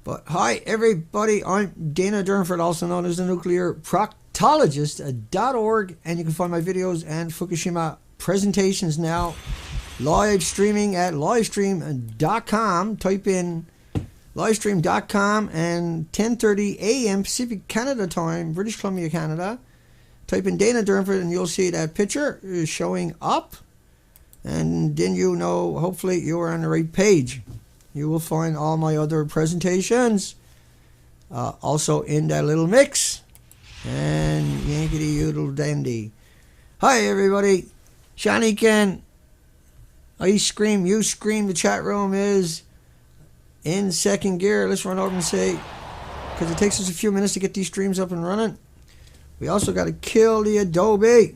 But hi everybody, I'm Dana Durnford, also known as the NuclearProctologist.org, and you can find my videos and Fukushima presentations now live streaming at livestream.com. Type in livestream.com and 10:30 a.m. Pacific Canada time, British Columbia, Canada. Type in Dana Durnford and you'll see that picture is showing up, and then you know hopefully you're on the right page. You will find all my other presentations also in that little mix. And yankety yoodle dandy. Hi everybody. Shani Ken. I scream, you scream. The chat room is in second gear. Let's run over and say, because it takes us a few minutes to get these streams up and running. We also got to kill the Adobe.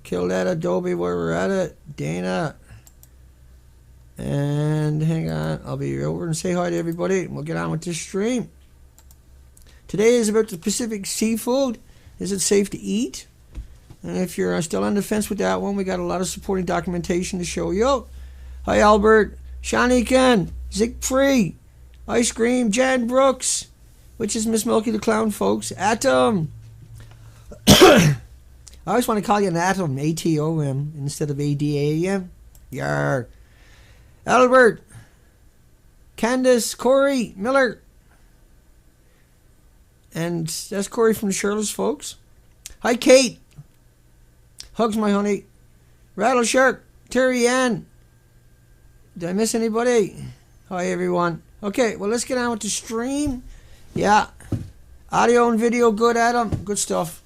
Kill that Adobe where we're at it. Dana. And hang on, I'll be over and say hi to everybody, and we'll get on with this stream. Today is about the Pacific seafood. Is it safe to eat? And if you're still on the fence with that one, we got a lot of supporting documentation to show you. Hi Albert, Shani Ken, Siegfried, Ice Cream, Jan Brooks, which is Miss Milky the Clown, folks. Atom. I always want to call you an atom, A-T-O-M, instead of A-D-A-M. Yarr. Albert, Candace, Corey, Miller, and that's Corey from the Shirley's, folks. Hi Kate, hugs my honey, Rattle Shark, Terry Ann. Did I miss anybody? Hi everyone. Okay, well let's get on with the stream. Yeah, audio and video good, Adam, good stuff.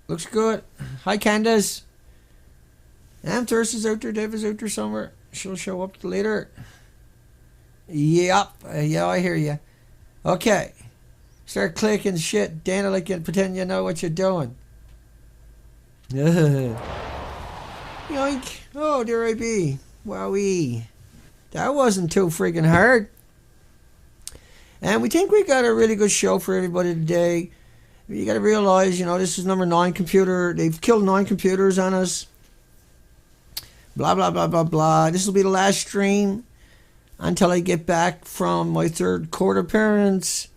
Looks good. Hi Candace. And Thirsty's out there, Dev is out there somewhere. She'll show up later. Yep. Yeah, I hear you. Okay. Start clicking shit. Dana, like you pretend you know what you're doing. Yoink. Oh, there I be. Wowee. That wasn't too freaking hard. And we think we got a really good show for everybody today. You got to realize, you know, this is number 9 computer. They've killed 9 computers on us. Blah, blah, blah, blah, blah. This will be the last stream until I get back from my 3rd court appearance.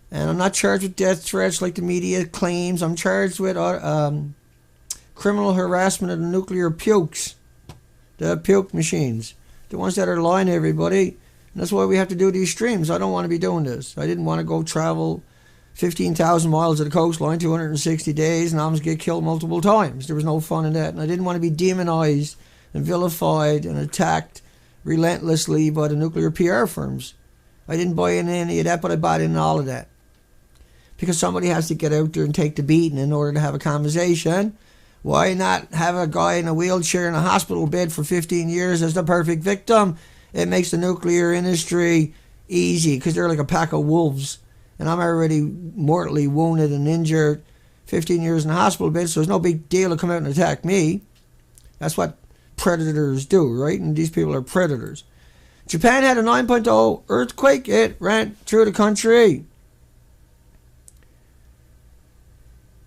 And I'm not charged with death threats like the media claims. I'm charged with criminal harassment of the nuclear pukes. The puke machines. The ones that are lying to everybody. And that's why we have to do these streams. I don't want to be doing this. I didn't want to go travel 15,000 miles of the coastline, 260 days, and almost get killed multiple times. There was no fun in that. And I didn't want to be demonized and vilified and attacked relentlessly by the nuclear PR firms. I didn't buy in any of that, but I bought in all of that. Because somebody has to get out there and take the beating in order to have a conversation. Why not have a guy in a wheelchair in a hospital bed for 15 years as the perfect victim? It makes the nuclear industry easy because they're like a pack of wolves. And I'm already mortally wounded and injured, 15 years in a hospital bed, so it's no big deal to come out and attack me. That's what predators do, right? And these people are predators. Japan had a 9.0 earthquake. It ran through the country.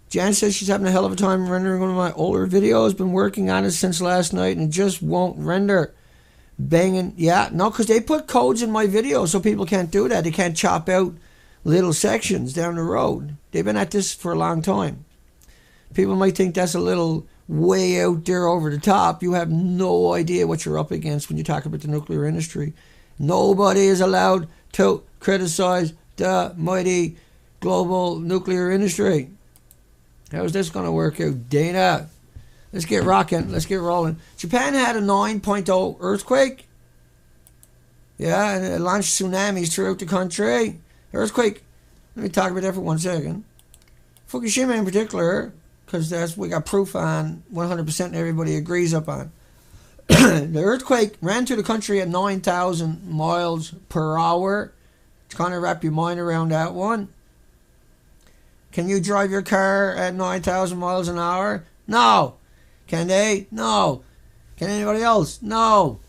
Jan says she's having a hell of a time rendering one of my older videos. Been working on it since last night and it just won't render. Banging. Yeah, no, because they put codes in my videos so people can't do that. They can't chop out little sections down the road. They've been at this for a long time. People might think that's a little way out there over the top. You have no idea what you're up against when you talk about the nuclear industry. Nobody is allowed to criticize the mighty global nuclear industry. How's this going to work out, Dana? Let's get rocking. Let's get rolling. Japan had a 9.0 earthquake. Yeah, and it launched tsunamis throughout the country. Earthquake. Let me talk about that for 1 second. Fukushima in particular, because that's we got proof on 100% and everybody agrees upon. The earthquake ran through the country at 9,000 miles per hour. To kind of wrap your mind around that one. Can you drive your car at 9,000 miles an hour? No. Can they? No. Can anybody else? No.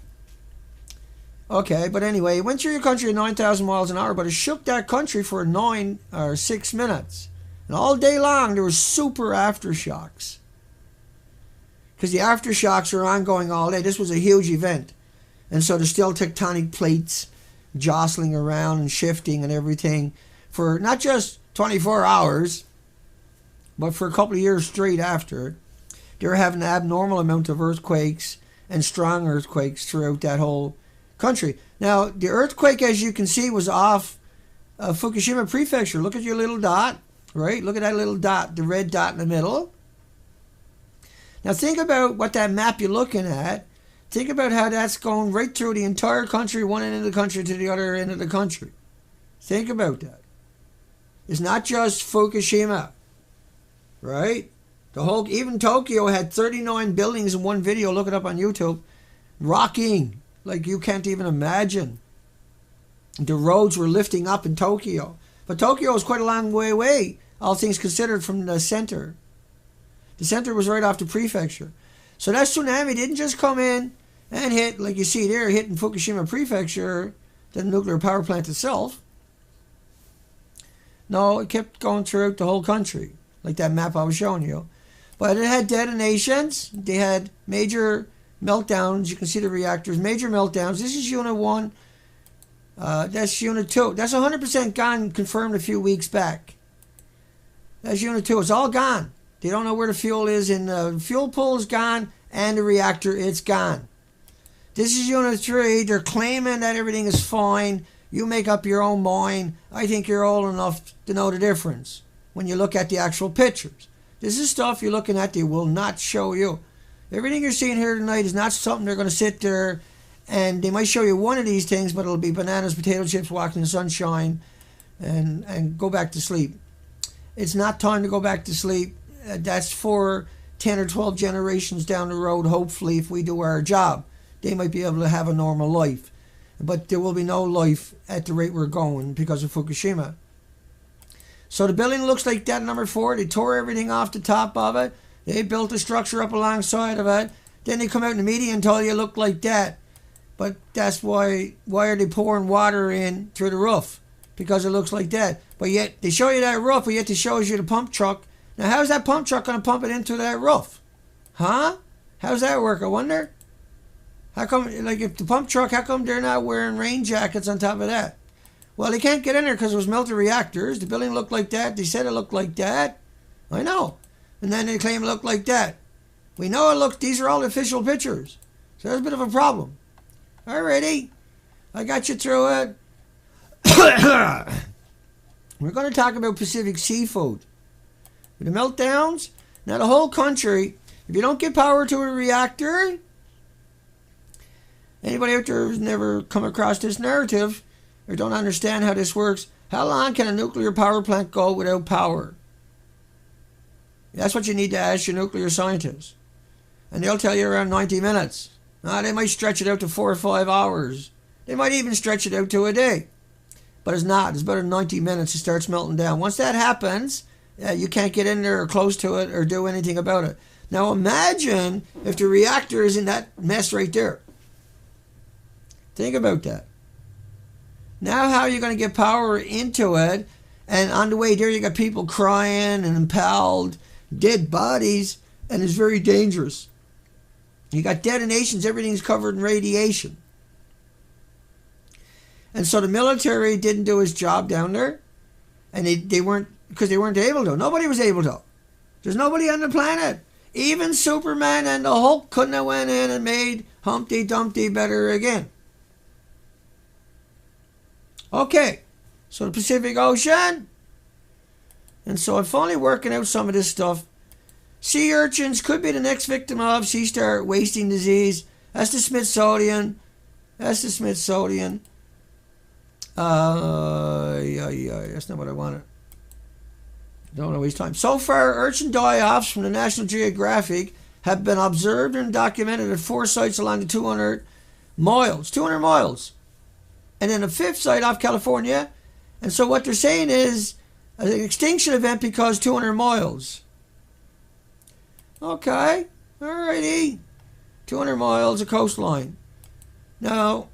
Okay, but anyway, it went through your country at 9,000 miles an hour, but it shook that country for 9 or 6 minutes. And all day long, there were super aftershocks. Because the aftershocks are ongoing all day. This was a huge event. And so there's still tectonic plates jostling around and shifting and everything for not just 24 hours, but for a couple of years straight after. They were having an abnormal amount of earthquakes and strong earthquakes throughout that whole country. Now, the earthquake, as you can see, was off Fukushima Prefecture. Look at your little dot, right? Look at that little dot, the red dot in the middle. Now, think about what that map you're looking at. Think about how that's going right through the entire country, one end of the country to the other end of the country. Think about that. It's not just Fukushima, right? The whole, even Tokyo had 39 buildings in one video. Look it up on YouTube. Rocking like you can't even imagine. The roads were lifting up in Tokyo. But Tokyo is quite a long way away, all things considered, from the center. The center was right off the prefecture. So that tsunami didn't just come in and hit, like you see there, hitting Fukushima Prefecture, the nuclear power plant itself. No, it kept going throughout the whole country, like that map I was showing you. But it had detonations. They had major meltdowns. You can see the reactors, major meltdowns. This is Unit 1. That's Unit 2. That's 100% gone, confirmed a few weeks back. That's Unit 2. It's all gone. They don't know where the fuel is, and the fuel pool is gone, and the reactor, it's gone. This is Unit 3. They're claiming that everything is fine. You make up your own mind. I think you're old enough to know the difference when you look at the actual pictures. This is stuff you're looking at they will not show you. Everything you're seeing here tonight is not something they're going to sit there and they might show you one of these things, but it'll be bananas, potato chips, walking in the sunshine, and go back to sleep. It's not time to go back to sleep. That's for 10 or 12 generations down the road, hopefully, if we do our job. They might be able to have a normal life. But there will be no life at the rate we're going because of Fukushima. So the building looks like that, number 4. They tore everything off the top of it. They built a structure up alongside of it. Then they come out in the media and tell you it looked like that. But that's why are they pouring water in through the roof? Because it looks like that. But yet they show you that roof, but yet they show you the pump truck. Now how's that pump truck going to pump it into that roof? Huh? How's that work, I wonder? How come, like, if the pump truck, how come they're not wearing rain jackets on top of that? Well, they can't get in there because it was melted reactors. The building looked like that. They said it looked like that. I know. And then they claim it looked like that. We know it looked, these are all official pictures. So that's a bit of a problem. Alrighty. I got you through it. We're going to talk about Pacific SeaFood. With the meltdowns, now the whole country, if you don't get power to a reactor, anybody out there who's never come across this narrative or don't understand how this works, how long can a nuclear power plant go without power? That's what you need to ask your nuclear scientists. And they'll tell you around 90 minutes. They might stretch it out to 4 or 5 hours. They might even stretch it out to a day. But it's not. It's about 90 minutes. It starts melting down. Once that happens, you can't get in there or close to it or do anything about it. Now imagine if the reactor is in that mess right there. Think about that. Now how are you going to get power into it? And on the way there you got people crying and impaled, dead bodies, and it's very dangerous. You got detonations, everything's covered in radiation. And so the military didn't do his job down there. And they weren't, because they weren't able to. Nobody was able to. There's nobody on the planet. Even Superman and the Hulk couldn't have went in and made Humpty Dumpty better again. Okay, so the Pacific Ocean. And so I'm finally working out some of this stuff. Sea urchins could be the next victim of sea star wasting disease. That's the Smithsonian. That's the Smithsonian. That's not what I wanted. Don't want to waste time. So far, urchin die-offs from the National Geographic have been observed and documented at 4 sites along the 200 miles. 200 miles. And then a 5th site off California. And so what they're saying is an extinction event because 200 miles. Okay. Alrighty. 200 miles of coastline. Now,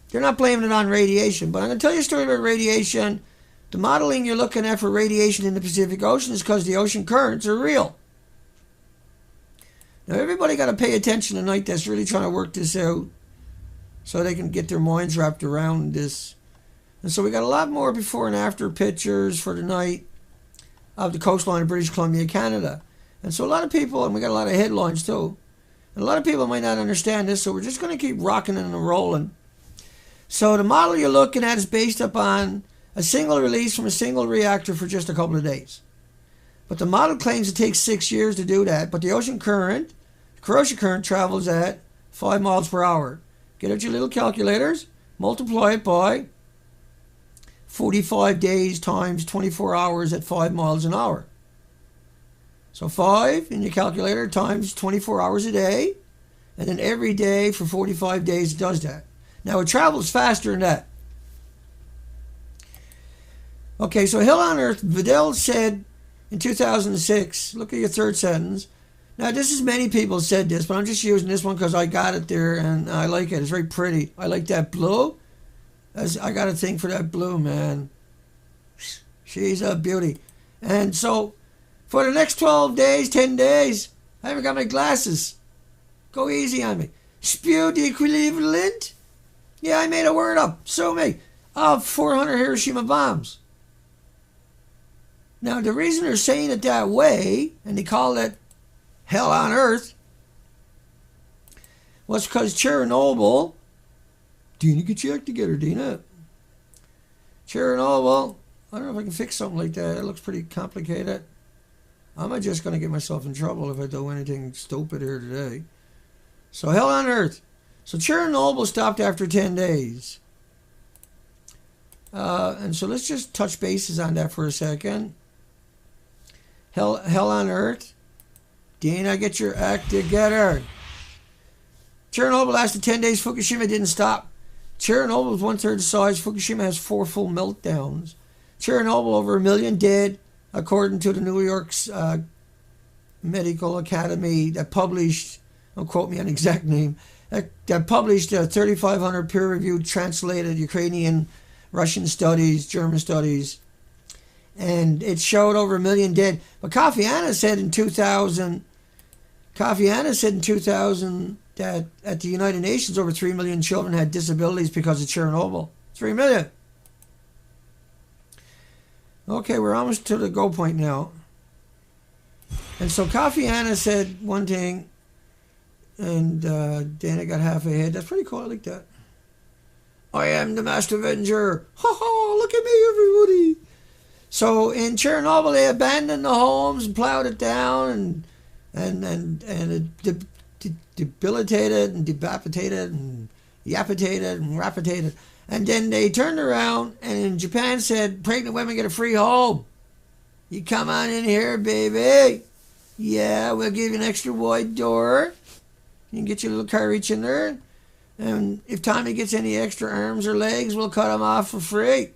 they're not blaming it on radiation, but I'm going to tell you a story about radiation. The modeling you're looking at for radiation in the Pacific Ocean is because the ocean currents are real. Now, everybody got to pay attention tonight that's really trying to work this out. so they can get their minds wrapped around this. And so we got a lot more before and after pictures for tonight of the coastline of British Columbia, Canada. And so a lot of people, and we got a lot of headlines too, and a lot of people might not understand this, so we're just going to keep rocking and rolling. So the model you're looking at is based upon a single release from a single reactor for just a couple of days. But the model claims it takes 6 years to do that, but the ocean current, the corrosion current, travels at 5 miles per hour. Get out your little calculators, multiply it by 45 days times 24 hours at 5 miles an hour. So 5 in your calculator times 24 hours a day, and then every day for 45 days it does that. Now it travels faster than that. Okay, so Hell on Earth, Vidal said in 2006, look at your third sentence. Now this is, many people said this, but I'm just using this one because I got it there and I like it. It's very pretty. I like that blue. I got a thing for that blue, man. She's a beauty. And so for the next 12 days, 10 days, I haven't got my glasses. Go easy on me. Spew the equivalent, yeah, I made a word up, so me, of 400 Hiroshima bombs. Now, the reason they're saying it that way, and they call it Hell on Earth, was because Chernobyl, Dina, get your act together, Dina. Chernobyl, I don't know if I can fix something like that. It looks pretty complicated. I'm just going to get myself in trouble if I do anything stupid here today. So, Hell on Earth. So, Chernobyl stopped after 10 days. And so, let's just touch bases on that for a second. Hell on Earth. Dana, get your act together. Chernobyl lasted 10 days. Fukushima didn't stop. Chernobyl was 1/3 the size. Fukushima has 4 full meltdowns. Chernobyl, over 1 million dead, according to the New York's Medical Academy that published, don't quote me on the exact name, that published 3,500 peer-reviewed, translated Ukrainian, Russian studies, German studies, and it showed over 1 million dead. But Kofi Annan said in 2000 that at the United Nations over 3 million children had disabilities because of Chernobyl. 3 million. Okay, we're almost to the go point now. And so Kofi Annan said one thing, and Dana got half a head. That's pretty cool. I like that. I am the Master Avenger. Ha ha! Look at me, everybody. So in Chernobyl, they abandoned the homes and plowed it down, and it debilitated and decapitated and yapitated and rapitated. And then they turned around and in Japan said, pregnant women get a free home. You come on in here, baby. Yeah, we'll give you an extra wide door. You can get your little car reach in there. And if Tommy gets any extra arms or legs, we'll cut him off for free.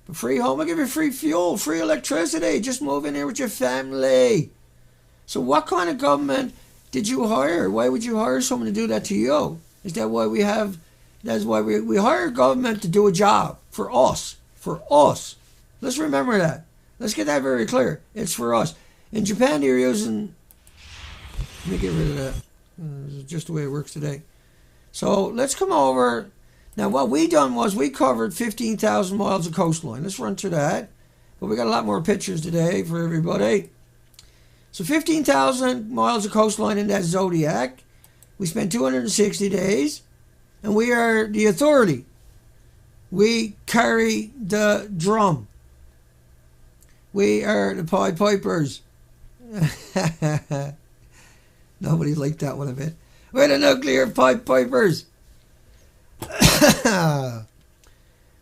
A free home, I'll give you free fuel, free electricity. Just move in here with your family. So what kind of government did you hire? Why would you hire someone to do that to you? Is that why we have... That's why we hire government to do a job for us. For us. Let's remember that. Let's get that very clear. It's for us. In Japan, they're using... Let me get rid of that. This is just the way it works today. So let's come over. Now, what we done was we covered 15,000 miles of coastline. Let's run through that. But we got a lot more pictures today for everybody. So 15,000 miles of coastline in that zodiac. We spent 260 days. And we are the authority. We carry the drum. We are the Pied Pipers. Nobody liked that one a bit. We're the nuclear Pied Pipers.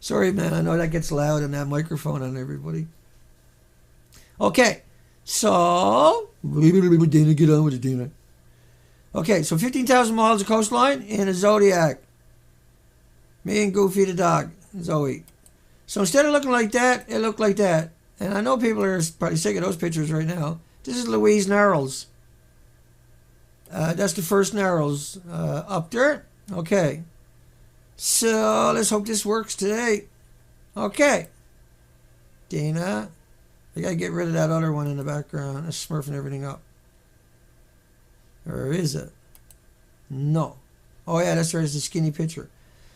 Sorry, man. I know that gets loud in that microphone on everybody. Okay. So, Dana, get on with it, Dana. Okay, so 15,000 miles of coastline in a zodiac. Me and Goofy the dog, Zoe. So instead of looking like that, it looked like that. And I know people are probably sick of those pictures right now. This is Louise Narrows. That's the first Narrows up there. Okay. So let's hope this works today. Okay. Dana. I got to get rid of that other one in the background. It's smurfing everything up. Or is it? No. Oh yeah, that's right, it's a skinny picture.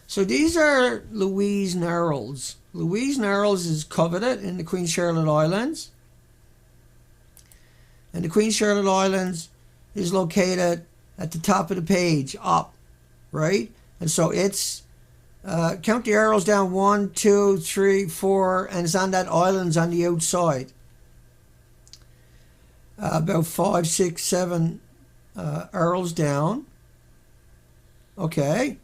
So these are Louise Narrows. Louise Narrows is coveted in the Queen Charlotte Islands. And the Queen Charlotte Islands is located at the top of the page, up, right? And so it's, count the arrows down, 1, 2, 3, 4, and it's on that islands on the outside. About 5, 6, 7 arrows down. Okay.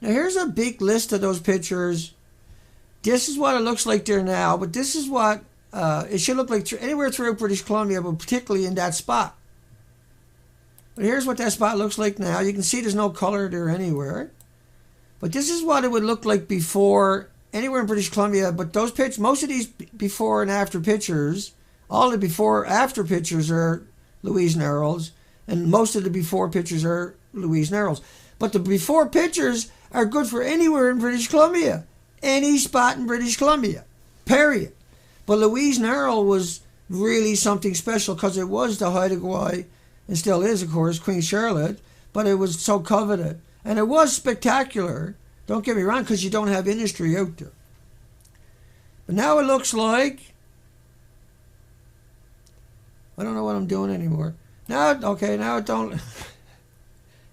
Now here's a big list of those pictures. This is what it looks like there now, but this is what it should look like anywhere throughout British Columbia, but particularly in that spot. But here's what that spot looks like now. You can see there's no color there anywhere. But this is what it would look like before, anywhere in British Columbia. But those pictures, most of these before and after pictures, all the before after pictures are Louise Narrows, and most of the before pictures are Louise Narrows. But the before pictures are good for anywhere in British Columbia. Any spot in British Columbia. Period. But Louise Narrows was really something special because it was the hideaway, and still is, of course, Queen Charlotte, but it was so coveted. And it was spectacular, don't get me wrong, because you don't have industry out there. But now it looks like, I don't know what I'm doing anymore. Now, okay, now it don't,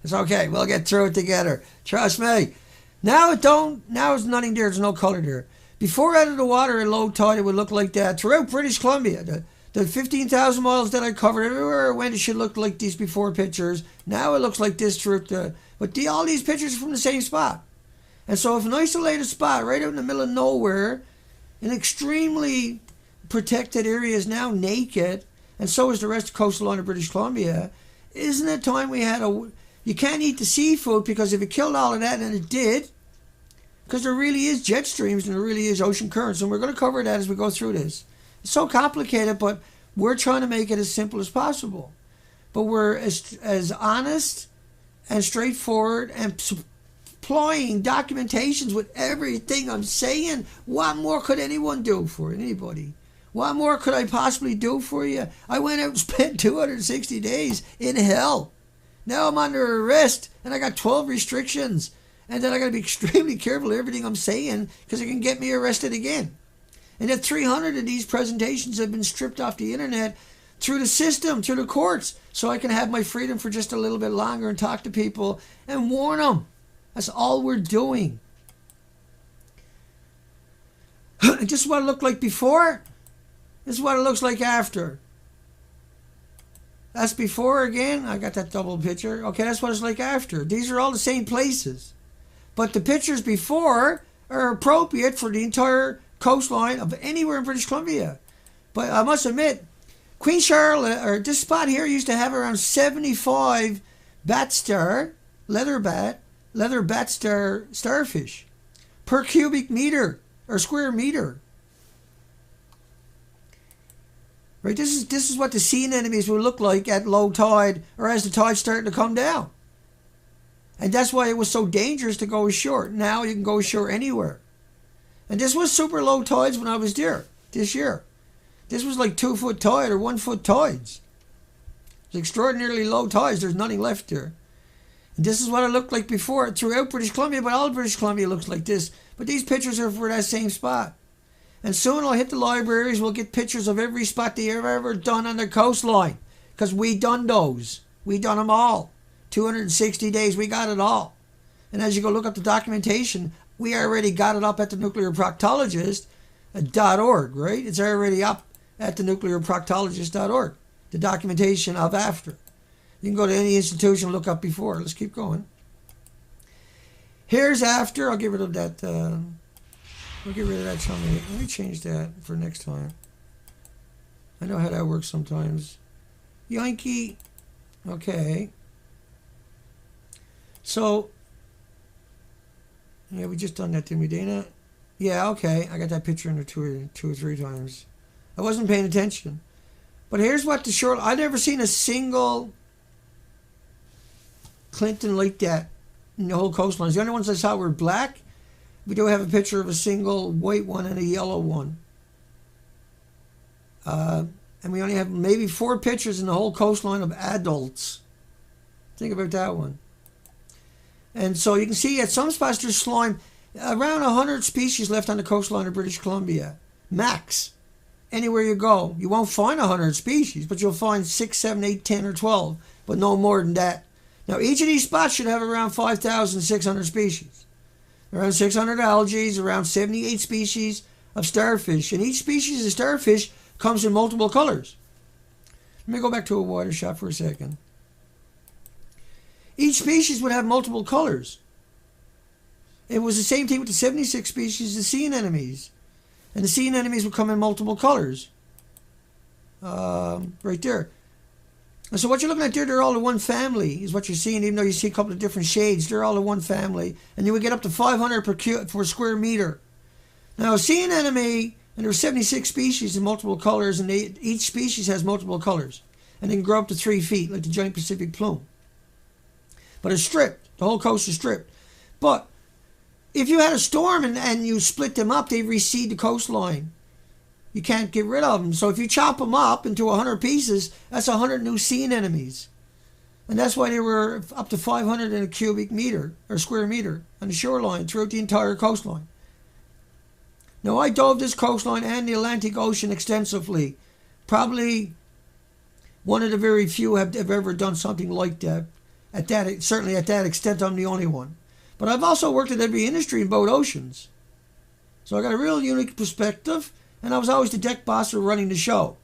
it's okay, we'll get through it together. Trust me. Now it don't, now it's nothing there, there's no color there. Before out of the water at low tide, it would look like that throughout British Columbia. The 15,000 miles that I covered, everywhere I went, it should look like these before pictures. Now it looks like this throughout the, but all these pictures are from the same spot. And so if an isolated spot right out in the middle of nowhere, an extremely protected area is now naked, and so is the rest of the coastal line of British Columbia, isn't it time we had you can't eat the seafood, because if it killed all of that, and it did, because there really is jet streams and there really is ocean currents, and we're going to cover that as we go through this. It's so complicated, but we're trying to make it as simple as possible. But we're as honest and straightforward and supplying documentations with everything I'm saying. What more could anyone do for anybody? What more could I possibly do for you? I went out and spent 260 days in hell. Now I'm under arrest and I got 12 restrictions. And then I got to be extremely careful of everything I'm saying because it can get me arrested again. And that 300 of these presentations have been stripped off the internet through the system, through the courts, so I can have my freedom for just a little bit longer and talk to people and warn them. That's all we're doing. Just what it looked like before. This is what it looks like after. That's before again. I got that double picture. Okay, that's what it's like after. These are all the same places. But the pictures before are appropriate for the entire coastline of anywhere in British Columbia. But I must admit, Queen Charlotte, or this spot here, used to have around 75 leather bat star starfish per cubic meter or square meter. Right, this is what the sea anemones would look like at low tide or as the tide's starting to come down. And that's why it was so dangerous to go ashore. Now you can go ashore anywhere. And this was super low tides when I was there this year. This was like 2 foot tide or 1 foot tides. It's extraordinarily low tides. There's nothing left there. And this is what it looked like before throughout British Columbia, but all of British Columbia looks like this. But these pictures are for that same spot. And soon I'll hit the libraries. We'll get pictures of every spot they ever done on their coastline. Because we done those. We done them all. 260 days, we got it all. And as you go look up the documentation, we already got it up at the nuclearproctologist.org, right? It's already up at the nuclearproctologist.org, the documentation of after. You can go to any institution and look up before. Let's keep going. Here's after. I'll get rid of that. We'll get rid of that chummy. Let me change that for next time. I know how that works sometimes. Yankee. Okay. So, yeah, we just done that, didn't we, Dana? Yeah, okay. I got that picture in there two or three times. I wasn't paying attention. But here's what the shore... I've never seen a single Clinton like that in the whole coastline. The only ones I saw were black. We do have a picture of a single white one and a yellow one. And we only have maybe 4 pictures in the whole coastline of adults. Think about that one. And so you can see at some spots there's slime. Around 100 species left on the coastline of British Columbia. Max. Anywhere you go. You won't find 100 species, but you'll find 6, 7, 8, 10, or 12. But no more than that. Now, each of these spots should have around 5,600 species. Around 600 algae, around 78 species of starfish. And each species of starfish comes in multiple colors. Let me go back to a water shot for a second. Each species would have multiple colors. It was the same thing with the 76 species of sea anemones. And the sea anemones would come in multiple colors. Right there. And so what you're looking at there, they're all in one family, is what you're seeing, even though you see a couple of different shades. They're all in one family. And you would get up to 500 per square meter. Now, a sea anemone, and there are 76 species in multiple colors, and each species has multiple colors. And they can grow up to 3 feet, like the giant Pacific plume. But it's stripped. The whole coast is stripped. But if you had a storm and you split them up, they recede the coastline. You can't get rid of them. So if you chop them up into 100 pieces, that's 100 new sea anemones. And that's why they were up to 500 in a cubic meter, or square meter, on the shoreline throughout the entire coastline. Now, I dove this coastline and the Atlantic Ocean extensively. Probably one of the very few have ever done something like that. Certainly at that extent, I'm the only one. But I've also worked at every industry in both oceans. So I got a real unique perspective, and I was always the deck boss running the show.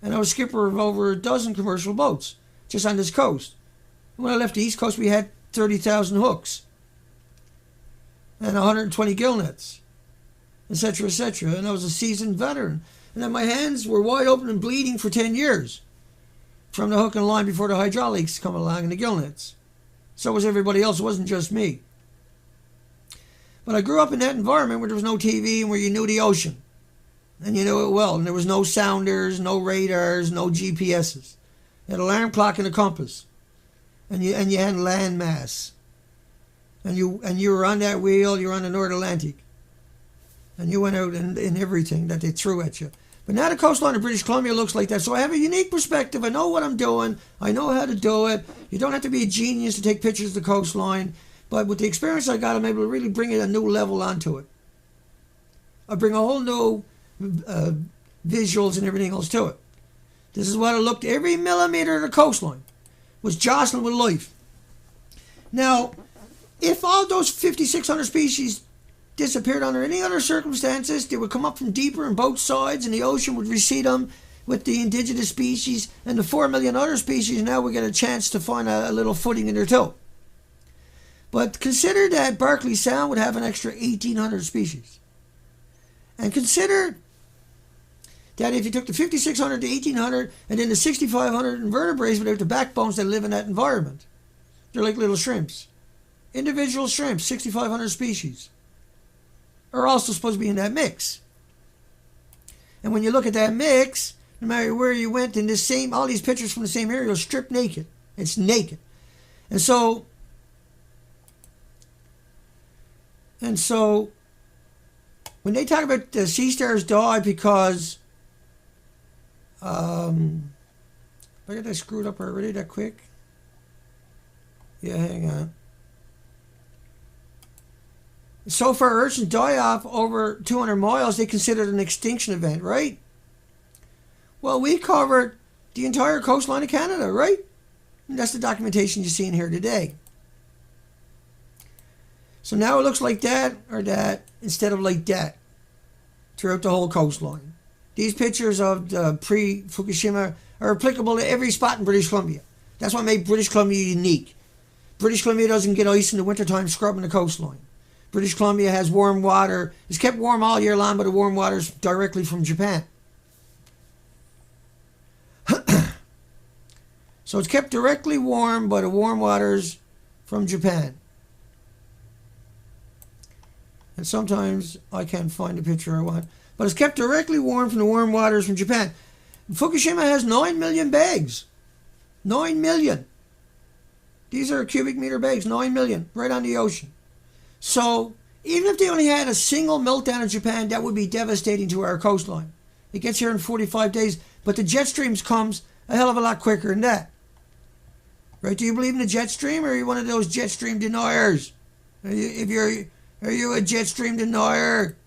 And I was skipper of over a dozen commercial boats, just on this coast. When I left the East Coast, we had 30,000 hooks, and 120 gill nets, etc., etc. And I was a seasoned veteran. And then my hands were wide open and bleeding for 10 years. From the hook and line before the hydraulics come along and the gill nets. So was everybody else. It wasn't just me. But I grew up in that environment where there was no TV and where you knew the ocean. And you knew it well. And there was no sounders, no radars, no GPSs. You had an alarm clock and a compass. And you had land mass. And you were on that wheel, you were on the North Atlantic. And you went out in everything that they threw at you. But now the coastline of British Columbia looks like that. So I have a unique perspective. I know what I'm doing. I know how to do it. You don't have to be a genius to take pictures of the coastline. But with the experience I got, I'm able to really bring a new level onto it. I bring a whole new visuals and everything else to it. This is what it looked. Every millimeter of the coastline was jostling with life. Now, if all those 5,600 species disappeared under any other circumstances, they would come up from deeper on both sides, and the ocean would recede them with the indigenous species and the 4 million other species. Now we get a chance to find a little footing in their toe. But consider that Berkeley Sound would have an extra 1,800 species. And consider that if you took the 5,600 to 1,800 and then the 6,500 invertebrates without the backbones that live in that environment. They're like little shrimps. Individual shrimps, 6,500 species, are also supposed to be in that mix. And when you look at that mix, no matter where you went in this same, all these pictures from the same area are stripped naked. It's naked. And so when they talk about the sea stars die because I got that screwed up already that quick. Yeah, hang on. So far, urchins die off over 200 miles. They consider it an extinction event, right? Well, we covered the entire coastline of Canada, right? And that's the documentation you're seeing here today. So now it looks like that or that instead of like that throughout the whole coastline. These pictures of the pre-Fukushima are applicable to every spot in British Columbia. That's what made British Columbia unique. British Columbia doesn't get ice in the wintertime scrubbing the coastline. British Columbia has warm water. It's kept warm all year long, but the warm water is directly from Japan. So it's kept directly warm, but the warm water's from Japan. And sometimes I can't find the picture I want. But it's kept directly warm from the warm waters from Japan. Fukushima has 9 million bags. 9 million. These are cubic meter bags, 9 million, right on the ocean. So even if they only had a single meltdown in Japan, that would be devastating to our coastline. It gets here in 45 days, but the jet streams comes a hell of a lot quicker than that. Right? Do you believe in the jet stream, or are you one of those jet stream deniers? Are you a jet stream denier?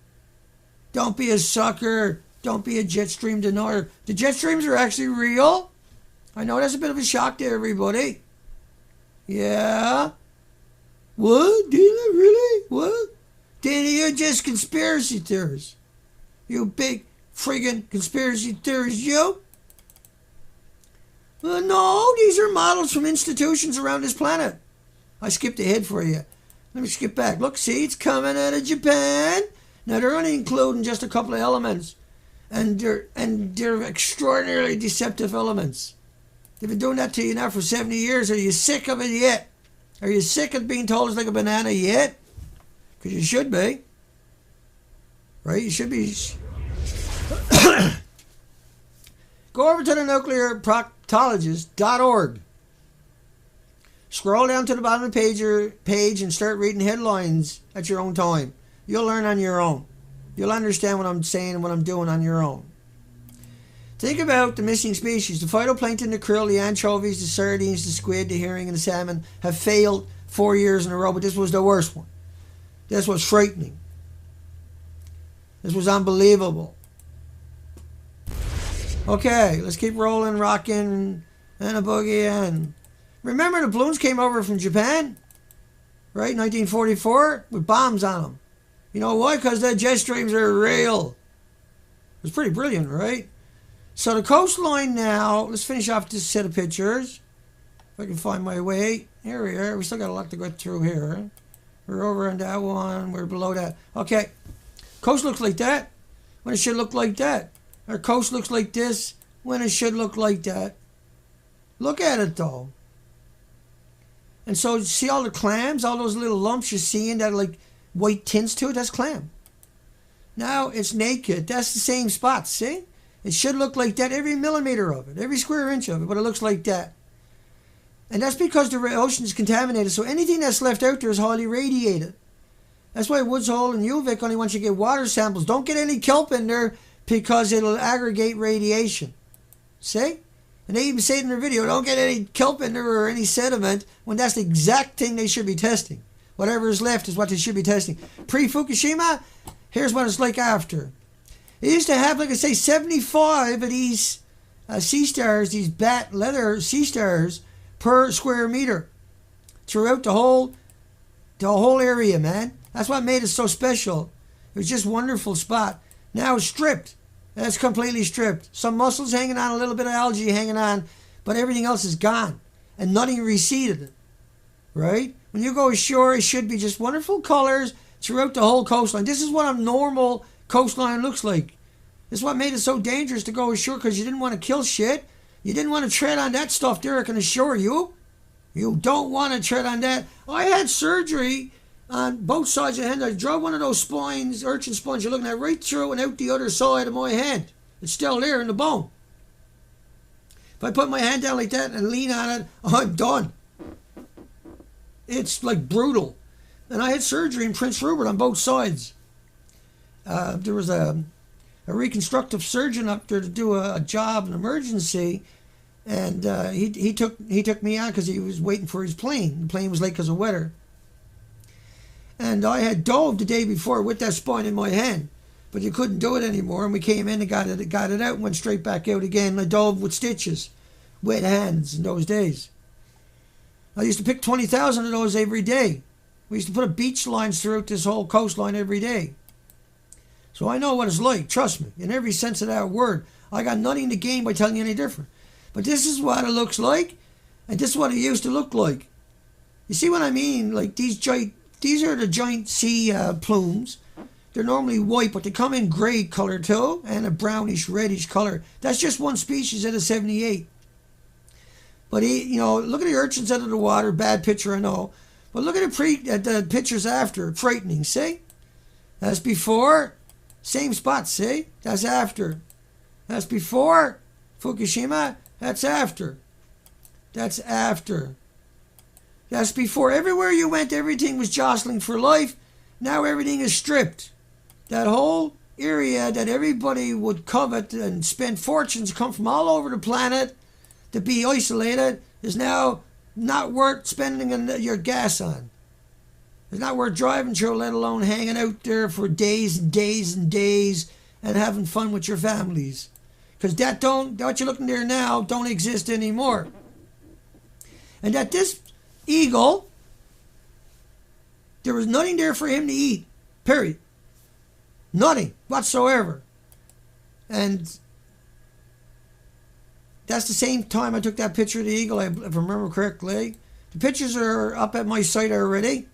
Don't be a sucker. Don't be a jet stream denier. The jet streams are actually real. I know that's a bit of a shock to everybody. Yeah. What? Dana, really? What? Dana, you're just conspiracy theorists. You big friggin' conspiracy theorists, you. No, these are models from institutions around this planet. I skipped ahead for you. Let me skip back. Look, see, it's coming out of Japan. Now, they're only including just a couple of elements. And they're extraordinarily deceptive elements. They've been doing that to you now for 70 years. Are you sick of it yet? Are you sick of being told it's like a banana yet? Because you should be. Right? You should be. Go over to the nuclearproctologist.org. Scroll down to the bottom of the page and start reading headlines at your own time. You'll learn on your own. You'll understand what I'm saying and what I'm doing on your own. Think about the missing species. The phytoplankton, the krill, the anchovies, the sardines, the squid, the herring, and the salmon have failed 4 years in a row, but this was the worst one. This was frightening. This was unbelievable. Okay, let's keep rolling, rocking, and a boogie. And remember the balloons came over from Japan, right? 1944, with bombs on them. You know why? Because the jet streams are real. It was pretty brilliant, right? So the coastline now, let's finish off this set of pictures. If I can find my way. Here we are. We still got a lot to go through here. We're over on that one. We're below that. Okay. Coast looks like that when it should look like that. Our coast looks like this when it should look like that. Look at it though. And so see all the clams, all those little lumps you're seeing that like white tints to it? That's clam. Now it's naked. That's the same spot, see? It should look like that, every millimeter of it, every square inch of it, but it looks like that. And that's because the ocean is contaminated, so anything that's left out there is highly radiated. That's why Woods Hole and UVic only wants you to get water samples. Don't get any kelp in there because it'll aggregate radiation. See? And they even say it in their video, don't get any kelp in there or any sediment, when that's the exact thing they should be testing. Whatever is left is what they should be testing. Pre-Fukushima, here's what it's like after. It used to have, like I say, 75 of these sea stars, these bat leather sea stars per square meter throughout the whole area, man. That's what made it so special. It was just a wonderful spot. Now it's stripped. It's completely stripped. Some mussels hanging on, a little bit of algae hanging on, but everything else is gone. And nothing receded it. Right? When you go ashore, it should be just wonderful colors throughout the whole coastline. This is what a normal coastline looks like. This is what made it so dangerous to go ashore, because you didn't want to kill shit. You didn't want to tread on that stuff, Derek, and ashore you. You don't want to tread on that. I had surgery on both sides of the hand. I drove one of those spines, urchin spines you're looking at, right through and out the other side of my hand. It's still there in the bone. If I put my hand down like that and lean on it, I'm done. It's like brutal. And I had surgery in Prince Rupert on both sides. There was a reconstructive surgeon up there to do a job, an emergency, and he took me on because he was waiting for his plane. The plane was late because of weather. And I had dove the day before with that spine in my hand, but you couldn't do it anymore. And we came in and got it out and went straight back out again. I dove with stitches, wet hands in those days. I used to pick 20,000 of those every day. We used to put beach lines throughout this whole coastline every day. So I know what it's like, trust me, in every sense of that word. I got nothing to gain by telling you any different. But this is what it looks like, and this is what it used to look like. You see what I mean? Like these are the giant sea plumes. They're normally white, but they come in grey color too, and a brownish, reddish color. That's just one species out of 78. But look at the urchins out of the water. Bad picture, I know. But look at the pictures after. Frightening, see? That's before. Same spot, see? That's after. That's before Fukushima. That's after. That's after. That's before. Everywhere you went, everything was jostling for life. Now everything is stripped. That whole area that everybody would covet and spend fortunes, come from all over the planet to be isolated, is now not worth spending your gas on. It's not worth driving through, let alone hanging out there for days and days and days and having fun with your families. Because what you're looking there now don't exist anymore. And that this eagle, there was nothing there for him to eat. Period. Nothing whatsoever. And that's the same time I took that picture of the eagle, if I remember correctly. The pictures are up at my site already.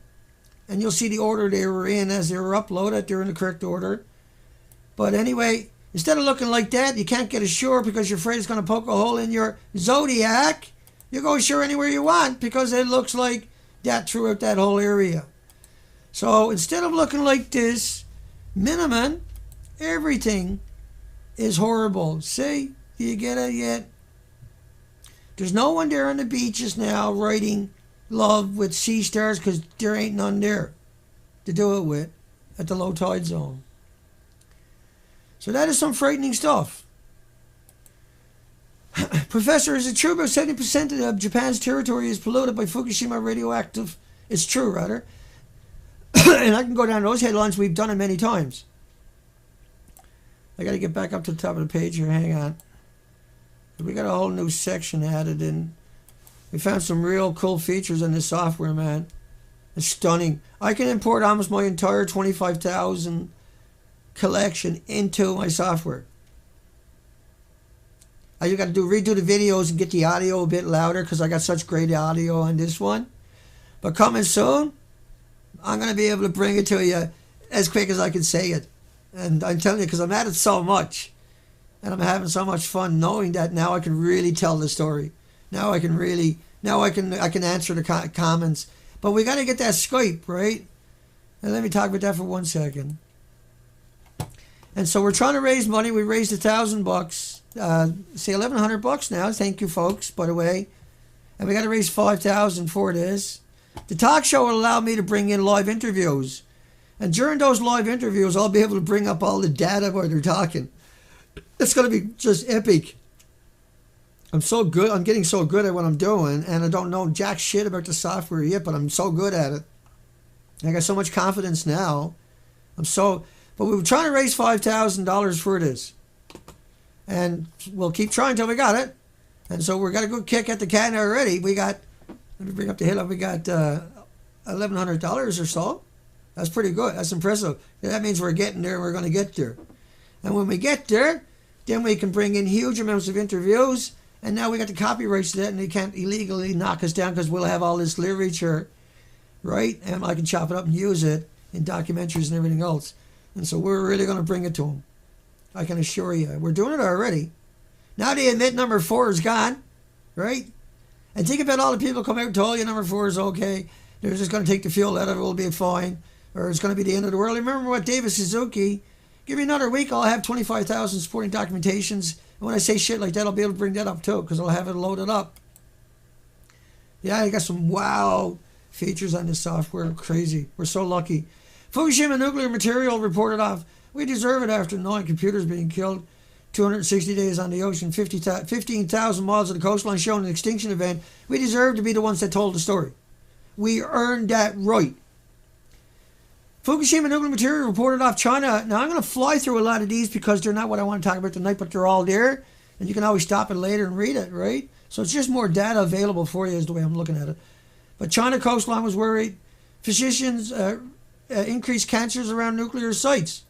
And you'll see the order they were in as they were uploaded. They're in the correct order. But anyway, instead of looking like that, you can't get ashore because you're afraid it's going to poke a hole in your zodiac. You go ashore anywhere you want because it looks like that throughout that whole area. So instead of looking like this, minimum, everything is horrible. See? Do you get it yet? There's no one there on the beaches now writing love with sea stars because there ain't none there to do it with at the low tide zone. So that is some frightening stuff. Professor, is it true about 70% of Japan's territory is polluted by Fukushima radioactive? It's true, rather. And I can go down those headlines. We've done it many times. I got to get back up to the top of the page here. Hang on. We got a whole new section added in. We found some real cool features in this software, man. It's stunning. I can import almost my entire 25,000 collection into my software. I just got to redo the videos and get the audio a bit louder because I got such great audio on this one. But coming soon, I'm going to be able to bring it to you as quick as I can say it. And I'm telling you, because I'm at it so much. And I'm having so much fun knowing that now I can really tell the story. Now I can answer the comments. But we got to get that Skype, right? And let me talk about that for 1 second. And so we're trying to raise money. We raised $1,000. Say $1,100 now. Thank you, folks, by the way. And we got to raise $5,000 for this. The talk show will allow me to bring in live interviews. And during those live interviews, I'll be able to bring up all the data while they're talking. It's going to be just epic. I'm so good. I'm getting so good at what I'm doing. And I don't know jack shit about the software yet, but I'm so good at it. I got so much confidence now. But we were trying to raise $5,000 for this. And we'll keep trying until we got it. And so we got a good kick at the can already. Let me bring up the hill. We got $1,100 or so. That's pretty good. That's impressive. That means we're getting there and we're going to get there. And when we get there, then we can bring in huge amounts of interviews. And now we got the copyrights to that and they can't illegally knock us down because we'll have all this literature, right? And I can chop it up and use it in documentaries and everything else. And so we're really going to bring it to them. I can assure you. We're doing it already. Now they admit number 4 is gone, right? And think about all the people come out and told you number 4 is okay. They're just going to take the fuel out of it. We'll be fine. Or it's going to be the end of the world. Remember what David Suzuki, give me another week, I'll have 25,000 supporting documentations. And when I say shit like that, I'll be able to bring that up too because I'll have it loaded up. Yeah, I got some wow features on this software. Crazy. We're so lucky. Fukushima nuclear material reported off. We deserve it after 9 computers being killed. 260 days on the ocean, 15,000 miles of the coastline showing an extinction event. We deserve to be the ones that told the story. We earned that right. Fukushima nuclear material reported off China. Now, I'm going to fly through a lot of these because they're not what I want to talk about tonight, but they're all there. And you can always stop it later and read it, right? So it's just more data available for you is the way I'm looking at it. But China coastline was worried. Physicians increased cancers around nuclear sites.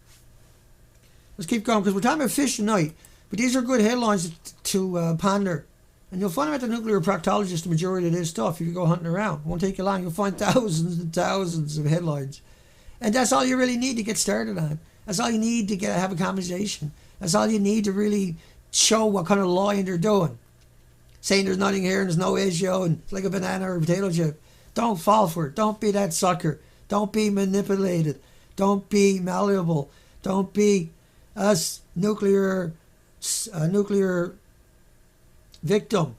Let's keep going because we're talking about fish tonight. But these are good headlines to ponder. And you'll find them at the Nuclear Proctologist, the majority of this stuff, if you go hunting around. It won't take you long. You'll find thousands and thousands of headlines. And that's all you really need to get started on. That's all you need to have a conversation. That's all you need to really show what kind of lying they're doing. Saying there's nothing here and there's no issue and it's like a banana or a potato chip. Don't fall for it. Don't be that sucker. Don't be manipulated. Don't be malleable. Don't be us nuclear victim.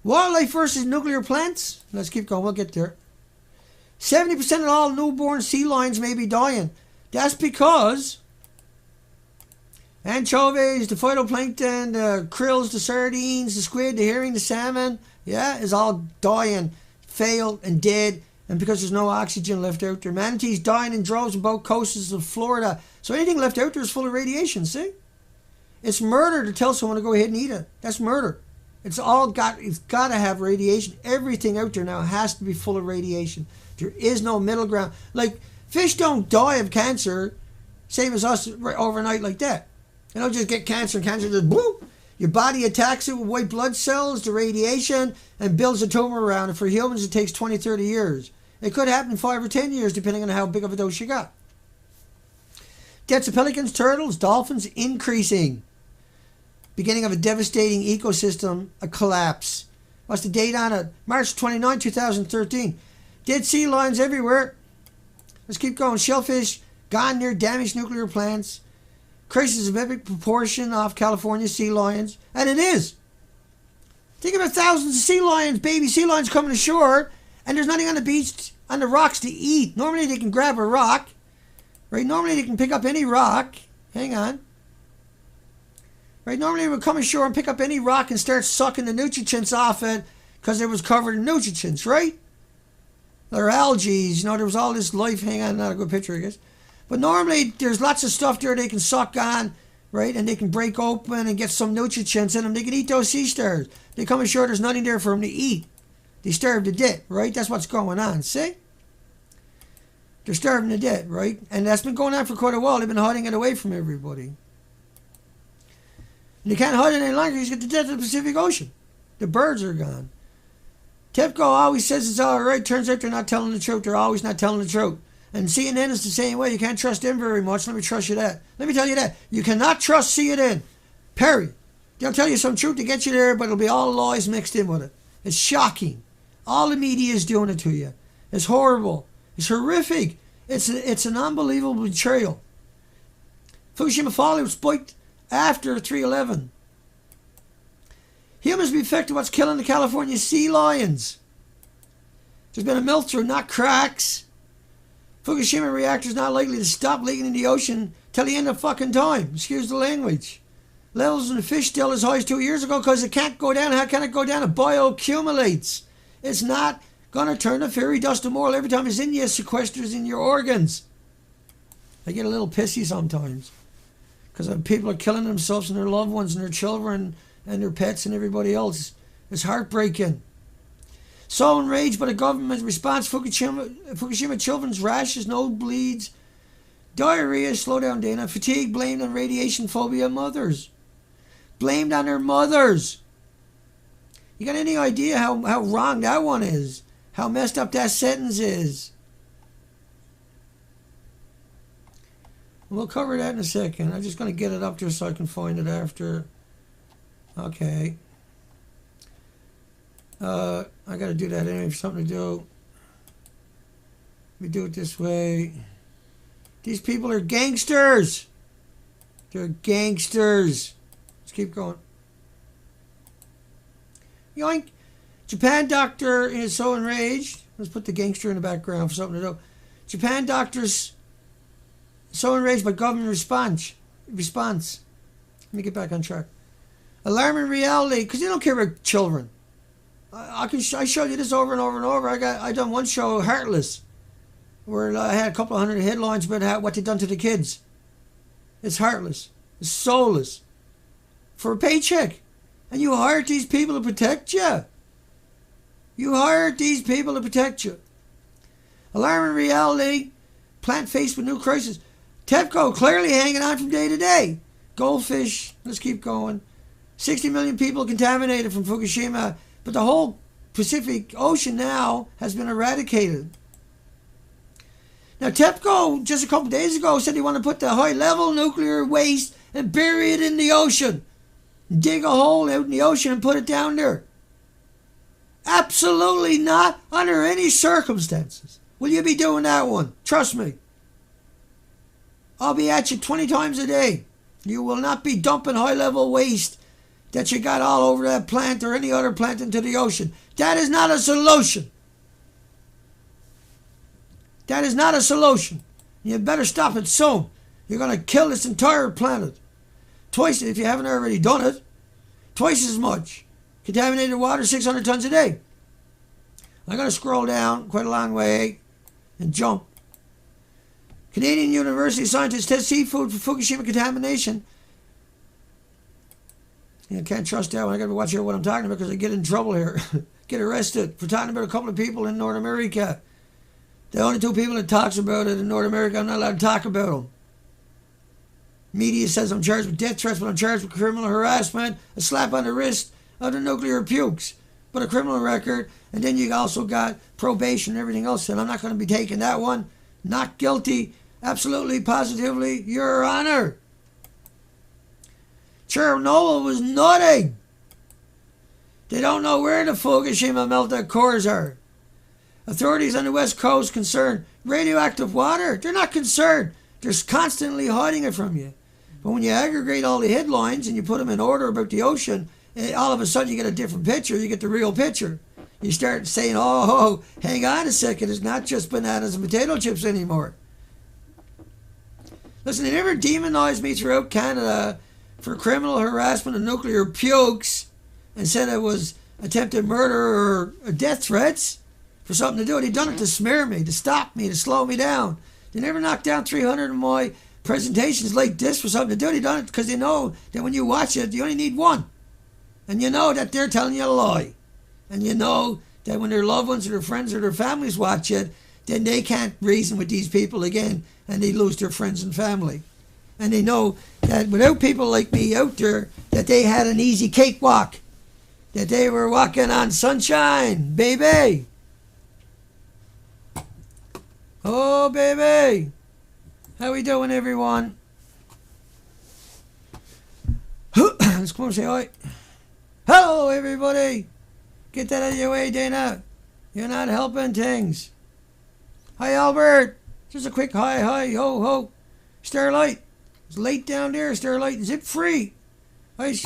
Wildlife versus nuclear plants. Let's keep going. We'll get there. 70% of all newborn sea lions may be dying. That's because, Anchovies, the phytoplankton, the krills, the sardines, the squid, the herring, the salmon, yeah, is all dying, failed and dead, and because there's no oxygen left out there. Manatees dying in droves on both coasts of Florida. So anything left out there is full of radiation, see? It's murder to tell someone to go ahead and eat it. That's murder. It's got to have radiation. Everything out there now has to be full of radiation. There is no middle ground. Like, fish don't die of cancer, same as us overnight like that. You don't just get cancer and cancer just boom. Your body attacks it with white blood cells, the radiation, and builds a tumor around it. For humans, it takes 20, 30 years. It could happen in 5 or 10 years, depending on how big of a dose you got. Deaths of pelicans, turtles, dolphins increasing. Beginning of a devastating ecosystem, a collapse. What's the date on it? March 29, 2013. Dead sea lions everywhere. Let's keep going. Shellfish gone near damaged nuclear plants. Crisis of epic proportion off California sea lions. And it is. Think about thousands of sea lions, baby sea lions coming ashore, and there's nothing on the beach, on the rocks to eat. Normally they can grab a rock. Right? Normally they can pick up any rock. Hang on. Right? Normally they would come ashore and pick up any rock and start sucking the nutrients off it because it was covered in nutrients, right? There are algae, you know, there was all this life. Hang on, not a good picture, I guess. But normally there's lots of stuff there they can suck on, right? And they can break open and get some nutrients in them. They can eat those sea stars. They come ashore, there's nothing there for them to eat. They starve to death, right? That's what's going on, see? They're starving to death, right? And that's been going on for quite a while. They've been hiding it away from everybody. And they can't hide it any longer. You get the death of the Pacific Ocean. The birds are gone. TEPCO always says it's all right. Turns out they're not telling the truth. They're always not telling the truth. And CNN is the same way. You can't trust them very much. Let me trust you that. Let me tell you that. You cannot trust CNN. Period. They'll tell you some truth to get you there, but it'll be all lies mixed in with it. It's shocking. All the media is doing it to you. It's horrible. It's horrific. It's an unbelievable betrayal. Fukushima fallout spiked after 3/11. Humans be affected what's killing the California sea lions. There's been a melt through, not cracks. Fukushima reactor is not likely to stop leaking in the ocean till the end of fucking time. Excuse the language. Levels in the fish still as high as 2 years ago because it can't go down. How can it go down? It bioaccumulates. It's not going to turn to fairy dust tomorrow. Every time it's in you, it sequesters in your organs. I get a little pissy sometimes because people are killing themselves and their loved ones and their children and their pets and everybody else. It's heartbreaking. So enraged by the government response, Fukushima children's rashes, nosebleeds, diarrhea, slow down Dana, fatigue blamed on radiation phobia mothers. Blamed on their mothers. You got any idea how wrong that one is? How messed up that sentence is? We'll cover that in a second. I'm just going to get it up there so I can find it after. Okay. I got to do that anyway for something to do. We do it this way. These people are gangsters. They're gangsters. Let's keep going. Yoink. Japan doctor is so enraged. Let's put the gangster in the background for something to do. Japan doctors so enraged by government response. Let me get back on track. Alarming reality, because they don't care about children. I showed you this over and over and over. I done one show, Heartless, where I had a couple of hundred headlines about what they done to the kids. It's heartless. It's soulless. For a paycheck. And you hired these people to protect you. You hired these people to protect you. Alarming reality. Plant faced with new crisis. TEPCO clearly hanging on from day to day. Goldfish. Let's keep going. 60 million people contaminated from Fukushima. But the whole Pacific Ocean now has been eradicated. Now, TEPCO, just a couple days ago, said they want to put the high-level nuclear waste and bury it in the ocean. Dig a hole out in the ocean and put it down there. Absolutely not under any circumstances. Will you be doing that one? Trust me. I'll be at you 20 times a day. You will not be dumping high-level waste that you got all over that plant or any other plant into the ocean. That is not a solution. That is not a solution. You better stop it soon. You're going to kill this entire planet. twice, if you haven't already done it, twice as much. Contaminated water, 600 tons a day. I'm going to scroll down quite a long way and jump. Canadian University scientists test seafood for Fukushima contamination. You can't trust that one. I got to watch here what I'm talking about because I get in trouble here. Get arrested for talking about a couple of people in North America. The only two people that talks about it in North America, I'm not allowed to talk about them. Media says I'm charged with death threats, but I'm charged with criminal harassment, a slap on the wrist of the nuclear pukes, but a criminal record, and then you also got probation and everything else, and I'm not going to be taking that one. Not guilty. Absolutely, positively, Your Honor. Chernobyl was nothing. They don't know where the Fukushima melted cores are. Authorities on the West Coast concerned radioactive water. They're not concerned. They're constantly hiding it from you. But when you aggregate all the headlines and you put them in order about the ocean, all of a sudden you get a different picture. You get the real picture. You start saying, oh, hang on a second. It's not just bananas and potato chips anymore. Listen, they never demonized me throughout Canada for criminal harassment of nuclear pukes and said it was attempted murder or death threats for something to do. They done it to smear me, to stop me, to slow me down. They never knocked down 300 of my presentations like this for something to do. They done it because they know that when you watch it, you only need one. And you know that they're telling you a lie. And you know that when their loved ones or their friends or their families watch it, then they can't reason with these people again and they lose their friends and family. And they know that without people like me out there, that they had an easy cakewalk. That they were walking on sunshine, baby. Oh, baby. How we doing, everyone? Let's come and say hi. Hello, everybody. Get that out of your way, Dana. You're not helping things. Hi, Albert. Just a quick hi, ho, ho. Starlight. It's late down there, Starlight. Zip free. I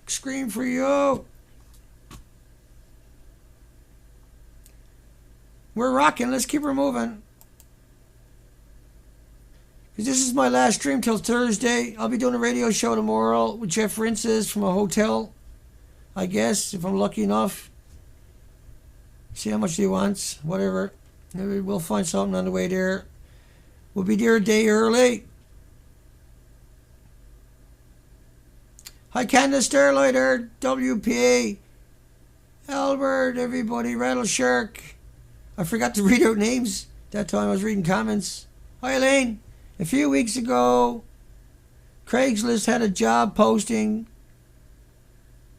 scream for you. We're rocking. Let's keep her moving. Because this is my last stream till Thursday. I'll be doing a radio show tomorrow with Jeff Rinces from a hotel, I guess, if I'm lucky enough. See how much he wants. Whatever. Maybe we'll find something on the way there. We'll be there a day early. Hi, Candace, Starlight, WP, Albert, everybody, Rattle Shark. I forgot to read out names that time. I was reading comments. Hi, Elaine. A few weeks ago, Craigslist had a job posting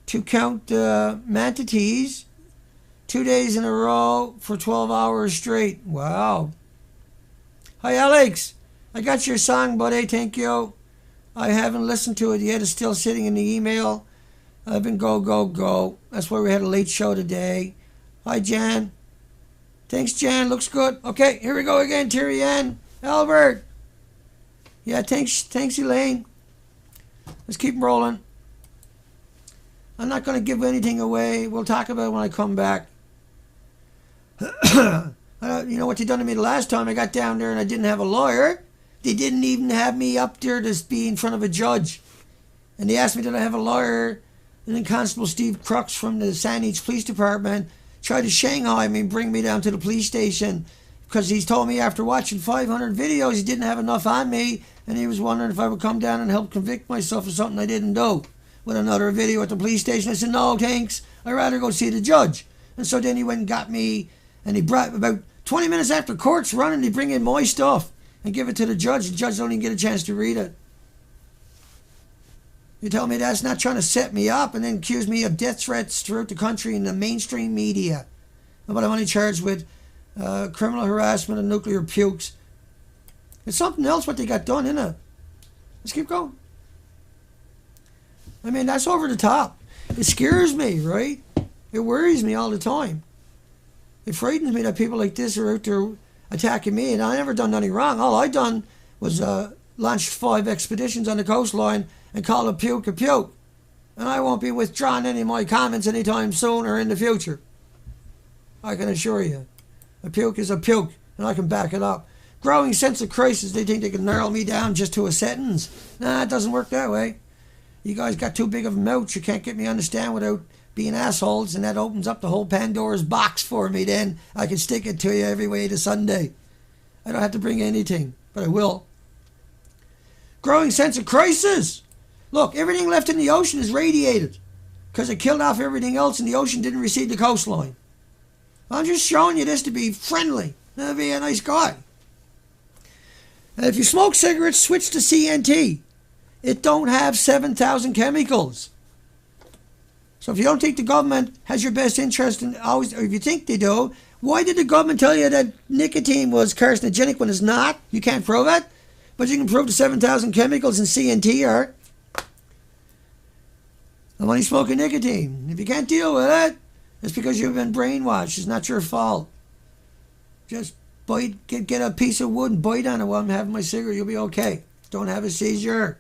to count manatees 2 days in a row for 12 hours straight. Wow. Hi, Alex. I got your song, buddy. Thank you. I haven't listened to it yet. It's still sitting in the email. I've been go. That's why we had a late show today. Hi, Jan. Thanks, Jan. Looks good. Okay, here we go again. Terry Ann. Albert. Yeah, thanks, Elaine. Let's keep rolling. I'm not going to give anything away. We'll talk about it when I come back. You know what they done to me the last time? I got down there and I didn't have a lawyer. They didn't even have me up there to be in front of a judge. And they asked me, did I have a lawyer? And then Constable Steve Crooks from the Saanich Police Department tried to Shanghai me and bring me down to the police station because he's told me after watching 500 videos he didn't have enough on me and he was wondering if I would come down and help convict myself of something I didn't do. With another video at the police station, I said, no, thanks. I'd rather go see the judge. And so then he went and got me, and he brought, about 20 minutes after court's running, they bring in my stuff and give it to the judge. The judge don't even get a chance to read it. You tell me that's not trying to set me up and then accuse me of death threats throughout the country in the mainstream media. But I'm only charged with criminal harassment and nuclear pukes. It's something else what they got done, isn't it? Let's keep going. I mean, that's over the top. It scares me, right? It worries me all the time. It frightens me that people like this are out there attacking me, and I never done nothing wrong. All I done was launched 5 expeditions on the coastline and called a puke a puke. And I won't be withdrawing any of my comments anytime soon or in the future. I can assure you. A puke is a puke, and I can back it up. Growing sense of crisis, they think they can narrow me down just to a sentence. Nah, it doesn't work that way. You guys got too big of a mouth. You can't get me to understand without being assholes, and that opens up the whole Pandora's box for me. Then I can stick it to you every way to Sunday. I don't have to bring anything, but I will. Growing sense of crisis. Look, everything left in the ocean is radiated because it killed off everything else, and the ocean didn't recede the coastline. I'm just showing you this to be friendly, to be a nice guy. And if you smoke cigarettes, switch to CNT. It don't have 7,000 chemicals. So if you don't think the government has your best interest in always, or if you think they do, why did the government tell you that nicotine was carcinogenic when it's not? You can't prove it, but you can prove the 7,000 chemicals in CNT are. I'm only smoking nicotine. If you can't deal with it, it's because you've been brainwashed. It's not your fault. Just bite, get a piece of wood and bite on it while I'm having my cigarette. You'll be okay. Don't have a seizure.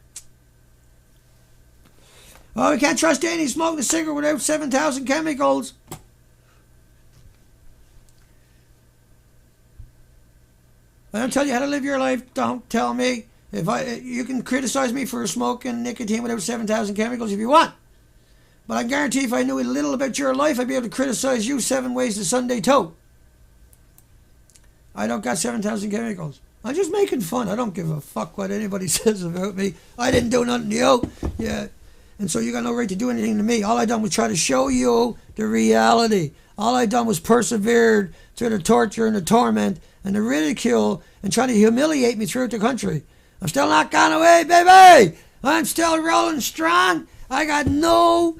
Oh, we can't trust any smoking a cigarette without 7,000 chemicals. I don't tell you how to live your life. Don't tell me. You can criticize me for smoking nicotine without 7,000 chemicals if you want. But I guarantee if I knew a little about your life, I'd be able to criticize you 7 ways to Sunday too. I don't got 7,000 chemicals. I'm just making fun. I don't give a fuck what anybody says about me. I didn't do nothing to you. Yeah. And so you got no right to do anything to me. All I done was try to show you the reality. All I done was persevered through the torture and the torment and the ridicule and trying to humiliate me throughout the country. I'm still not gone away, baby. I'm still rolling strong. I got nothing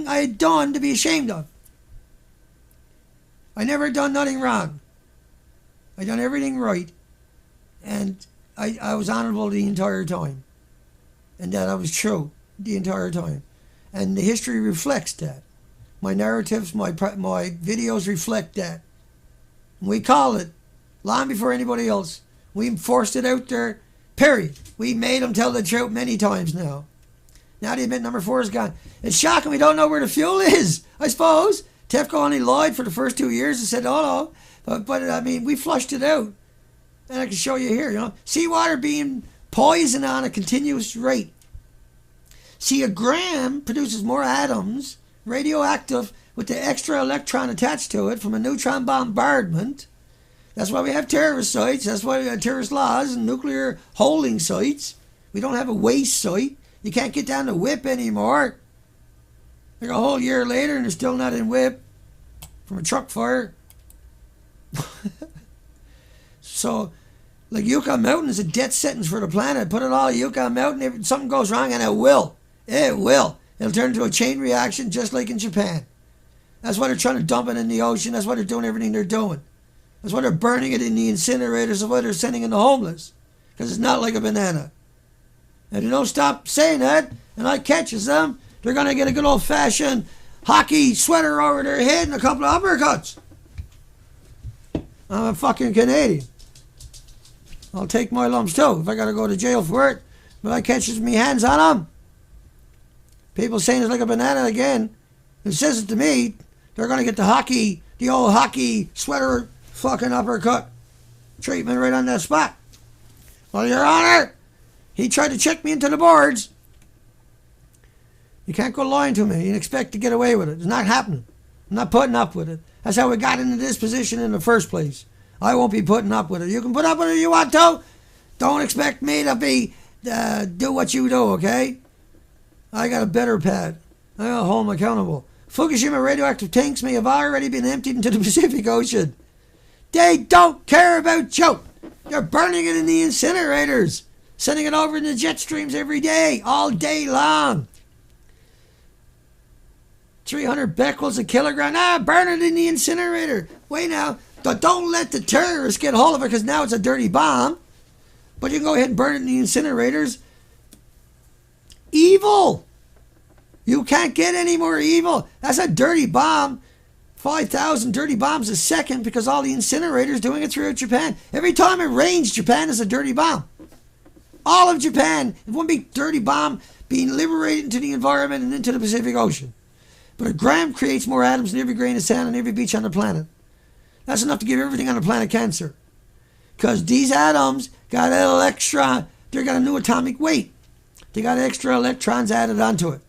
I had done to be ashamed of. I never done nothing wrong. I done everything right. And I was honorable the entire time. And that I was true the entire time. And the history reflects that. My narratives, my videos reflect that. And we call it long before anybody else. We forced it out there, period. We made them tell the truth many times now. Now the event number 4 is gone. It's shocking we don't know where the fuel is, I suppose. TEFCO only lied for the first 2 years and said, oh no. But I mean, we flushed it out. And I can show you here, you know. Seawater being poisoned on a continuous rate. See, a gram produces more atoms, radioactive, with the extra electron attached to it from a neutron bombardment. That's why we have terrorist sites. That's why we have terrorist laws and nuclear holding sites. We don't have a waste site. You can't get down to WIP anymore. Like a whole year later and they're still not in WIP from a truck fire. So, like Yukon Mountain is a death sentence for the planet. Put it all at Yukon Mountain, if something goes wrong, and it will. It will. It'll turn into a chain reaction just like in Japan. That's why they're trying to dump it in the ocean. That's why they're doing everything they're doing. That's why they're burning it in the incinerators. That's why they're sending in the homeless. Because it's not like a banana. And if you don't stop saying that, and I catches them, they're going to get a good old-fashioned hockey sweater over their head and a couple of uppercuts. I'm a fucking Canadian. I'll take my lumps too if I got to go to jail for it. But I catches me hands on them. People saying it's like a banana again. It says it to me. They're going to get the old hockey sweater fucking uppercut treatment right on that spot. Well, Your Honor, he tried to check me into the boards. You can't go lying to me and expect to get away with it. It's not happening. I'm not putting up with it. That's how we got into this position in the first place. I won't be putting up with it. You can put up with it if you want to. Don't expect me to be do what you do, okay? I got a better pad. I gotta hold them accountable. Fukushima radioactive tanks may have already been emptied into the Pacific Ocean. They don't care about you. They're burning it in the incinerators, sending it over in the jet streams every day, all day long. 300 becquerels a kilogram. Burn it in the incinerator. Wait now. Don't let the terrorists get hold of it because now it's a dirty bomb. But you can go ahead and burn it in the incinerators. Evil. You can't get any more evil. That's a dirty bomb. 5,000 dirty bombs a second because all the incinerators doing it throughout Japan. Every time it rains, Japan is a dirty bomb. All of Japan. It wouldn't be dirty bomb being liberated into the environment and into the Pacific Ocean. But a gram creates more atoms than every grain of sand on every beach on the planet. That's enough to give everything on the planet cancer. Because these atoms got a little extra, they got a new atomic weight. They got extra electrons added onto it.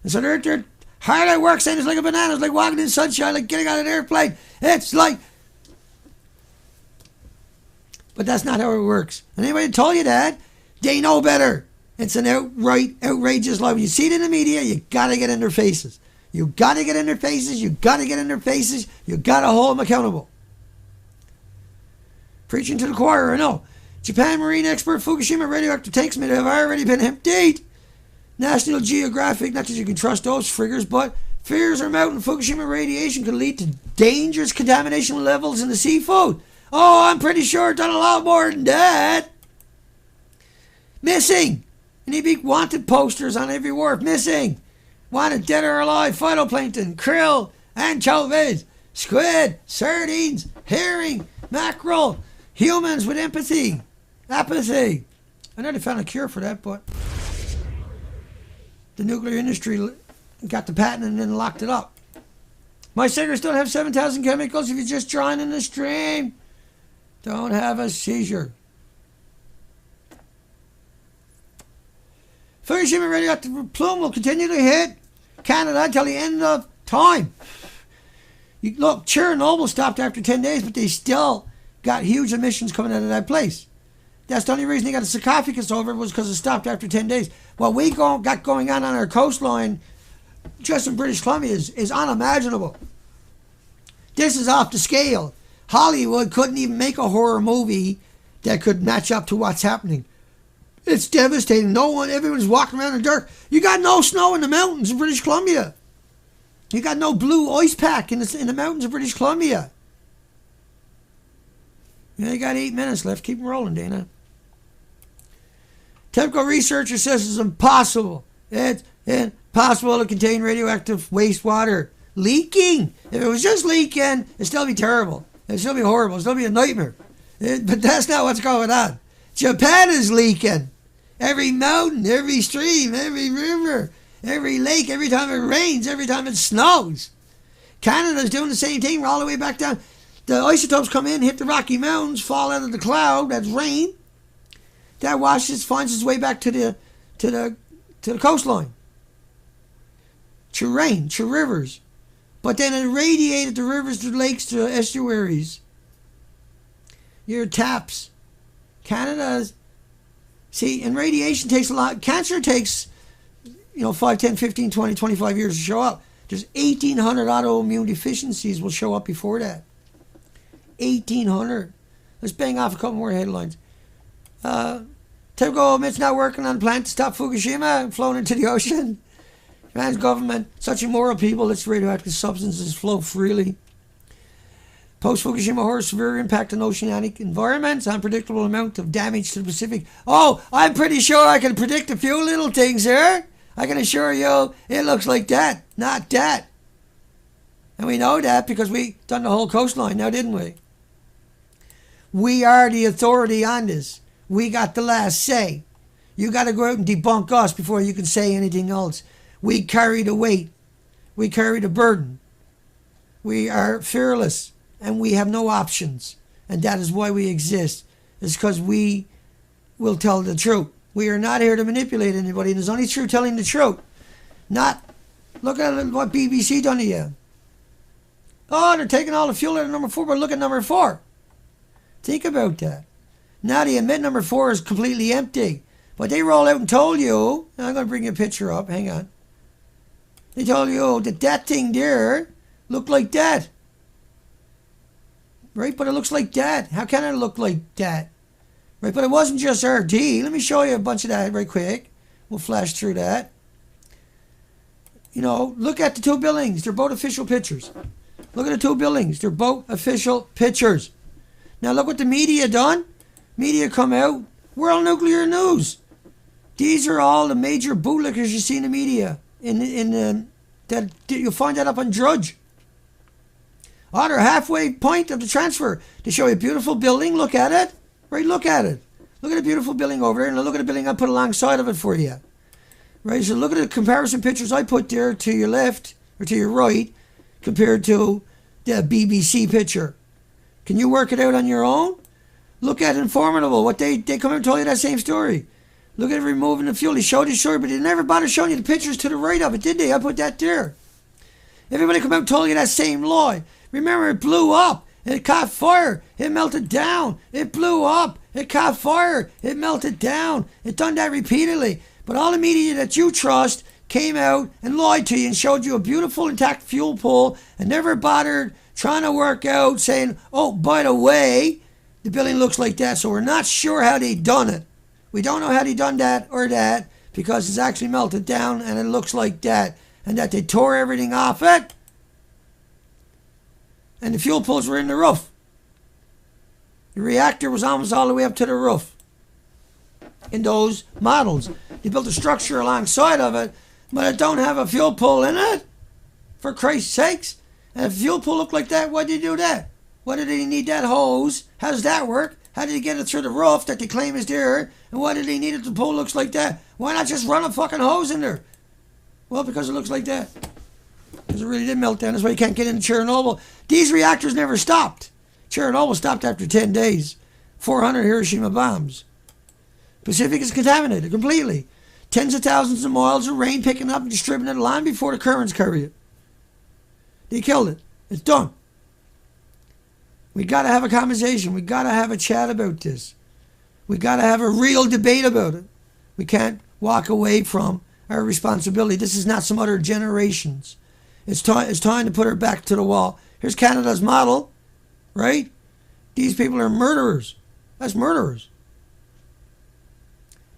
And so they're hard at work saying it's like a banana, it's like walking in sunshine, like getting on an airplane. It's like... But that's not how it works. And anybody told you that, they know better. It's an outright, outrageous lie. When you see it in the media, you got to get in their faces. You got to get in their faces. You got to get in their faces. You got to hold them accountable. Preaching to the choir, I know. Japan marine expert Fukushima radioactive tanks may have already been emptied. National Geographic, not that you can trust those figures, but fears are mounting Fukushima radiation could lead to dangerous contamination levels in the seafood. Oh, I'm pretty sure it's done a lot more than that. Missing. And he'd be wanted posters on every wharf. Missing. Wanted dead or alive. Phytoplankton, krill, anchovies, squid, sardines, herring, mackerel. Humans with empathy. Apathy. I know they found a cure for that, but the nuclear industry got the patent and then locked it up. My cigarettes don't have 7,000 chemicals if you just drown in the stream. Don't have a seizure. Fukushima radioactive plume will continue to hit Canada until the end of time. Look, Chernobyl stopped after 10 days, but they still got huge emissions coming out of that place. That's the only reason they got a sarcophagus over it was because it stopped after 10 days. What we got going on our coastline, just in British Columbia, is unimaginable. This is off the scale. Hollywood couldn't even make a horror movie that could match up to what's happening. It's devastating. Everyone's walking around in the dark. You got no snow in the mountains of British Columbia. You got no blue ice pack in the mountains of British Columbia. You got 8 minutes left. Keep them rolling, Dana. TEPCO researcher says it's impossible. It's impossible to contain radioactive wastewater. Leaking. If it was just leaking, it'd still be terrible. It'd still be horrible. It'd still be a nightmare. But that's not what's going on. Japan is leaking. Every mountain, every stream, every river, every lake, every time it rains, every time it snows. Canada's doing the same thing. We're all the way back down. The isotopes come in, hit the Rocky Mountains, fall out of the cloud. That's rain. That finds its way back to the coastline. To rain, to rivers. But then it radiated the rivers, to lakes, to estuaries. Your taps. Canada's... See, and radiation takes a lot. Cancer takes, 5, 10, 15, 20, 25 years to show up. There's 1,800 autoimmune deficiencies will show up before that. 1,800. Let's bang off a couple more headlines. TEPCO admits not working on a plan to stop Fukushima and flown into the ocean. Japan's government, such immoral people, lets radioactive substances flow freely. Post-Fukushima horror, severe impact on oceanic environments, unpredictable amount of damage to the Pacific. Oh, I'm pretty sure I can predict a few little things here. I can assure you it looks like that, not that. And we know that because we done the whole coastline now, didn't we? We are the authority on this. We got the last say. You got to go out and debunk us before you can say anything else. We carry the weight. We carry the burden. We are fearless. And we have no options. And that is why we exist. It's because we will tell the truth. We are not here to manipulate anybody. There's only truth telling the truth. Not, look at what BBC done to you. Oh, they're taking all the fuel out of number 4, but look at number 4. Think about that. Now they admit number 4 is completely empty. But they roll out and told you, I'm going to bring you a picture up, hang on. They told you that that thing there looked like that. Right, but it looks like that. How can it look like that? Right, but it wasn't just RD. Let me show you a bunch of that right quick. We'll flash through that. Look at the 2 buildings. They're both official pictures. Look at the 2 buildings. They're both official pictures. Now look what the media done. Media come out. World Nuclear News. These are all the major bootlickers you see in the media. That you'll find that up on Drudge. On our halfway point of the transfer, to show you a beautiful building. Look at it. Right, look at it. Look at a beautiful building over there, and look at the building I put alongside of it for you. Right, so look at the comparison pictures I put there to your left, or to your right, compared to the BBC picture. Can you work it out on your own? Look at Informative. What they come and tell you that same story. Look at it removing the fuel. He showed his story, but he never bothered showing you the pictures to the right of it, did they? I put that there. Everybody come out and told you that same lie. Remember, it blew up. It caught fire. It melted down. It blew up. It caught fire. It melted down. It done that repeatedly. But all the media that you trust came out and lied to you and showed you a beautiful intact fuel pool and never bothered trying to work out saying, oh, by the way, the building looks like that, so we're not sure how they done it. We don't know how they done that or that because it's actually melted down and it looks like that. And that they tore everything off it. And the fuel pools were in the roof. The reactor was almost all the way up to the roof. In those models. They built a structure alongside of it, but it don't have a fuel pool in it. For Christ's sakes. And if a fuel pool looked like that, why did they do that? Why did they need that hose? How does that work? How did they get it through the roof that they claim is there? And why did they need it? The pool looks like that. Why not just run a fucking hose in there? Well, because it looks like that. Because it really did melt down. That's why you can't get into Chernobyl. These reactors never stopped. Chernobyl stopped after 10 days. 400 Hiroshima bombs. Pacific is contaminated completely. Tens of thousands of miles of rain picking up and distributing it long before the currents carry it. They killed it. It's done. We got to have a conversation. We got to have a chat about this. We got to have a real debate about it. We can't walk away from our responsibility. This is not some other generations. It's time to put her back to the wall. Here's Canada's model, right? These people are murderers. That's murderers.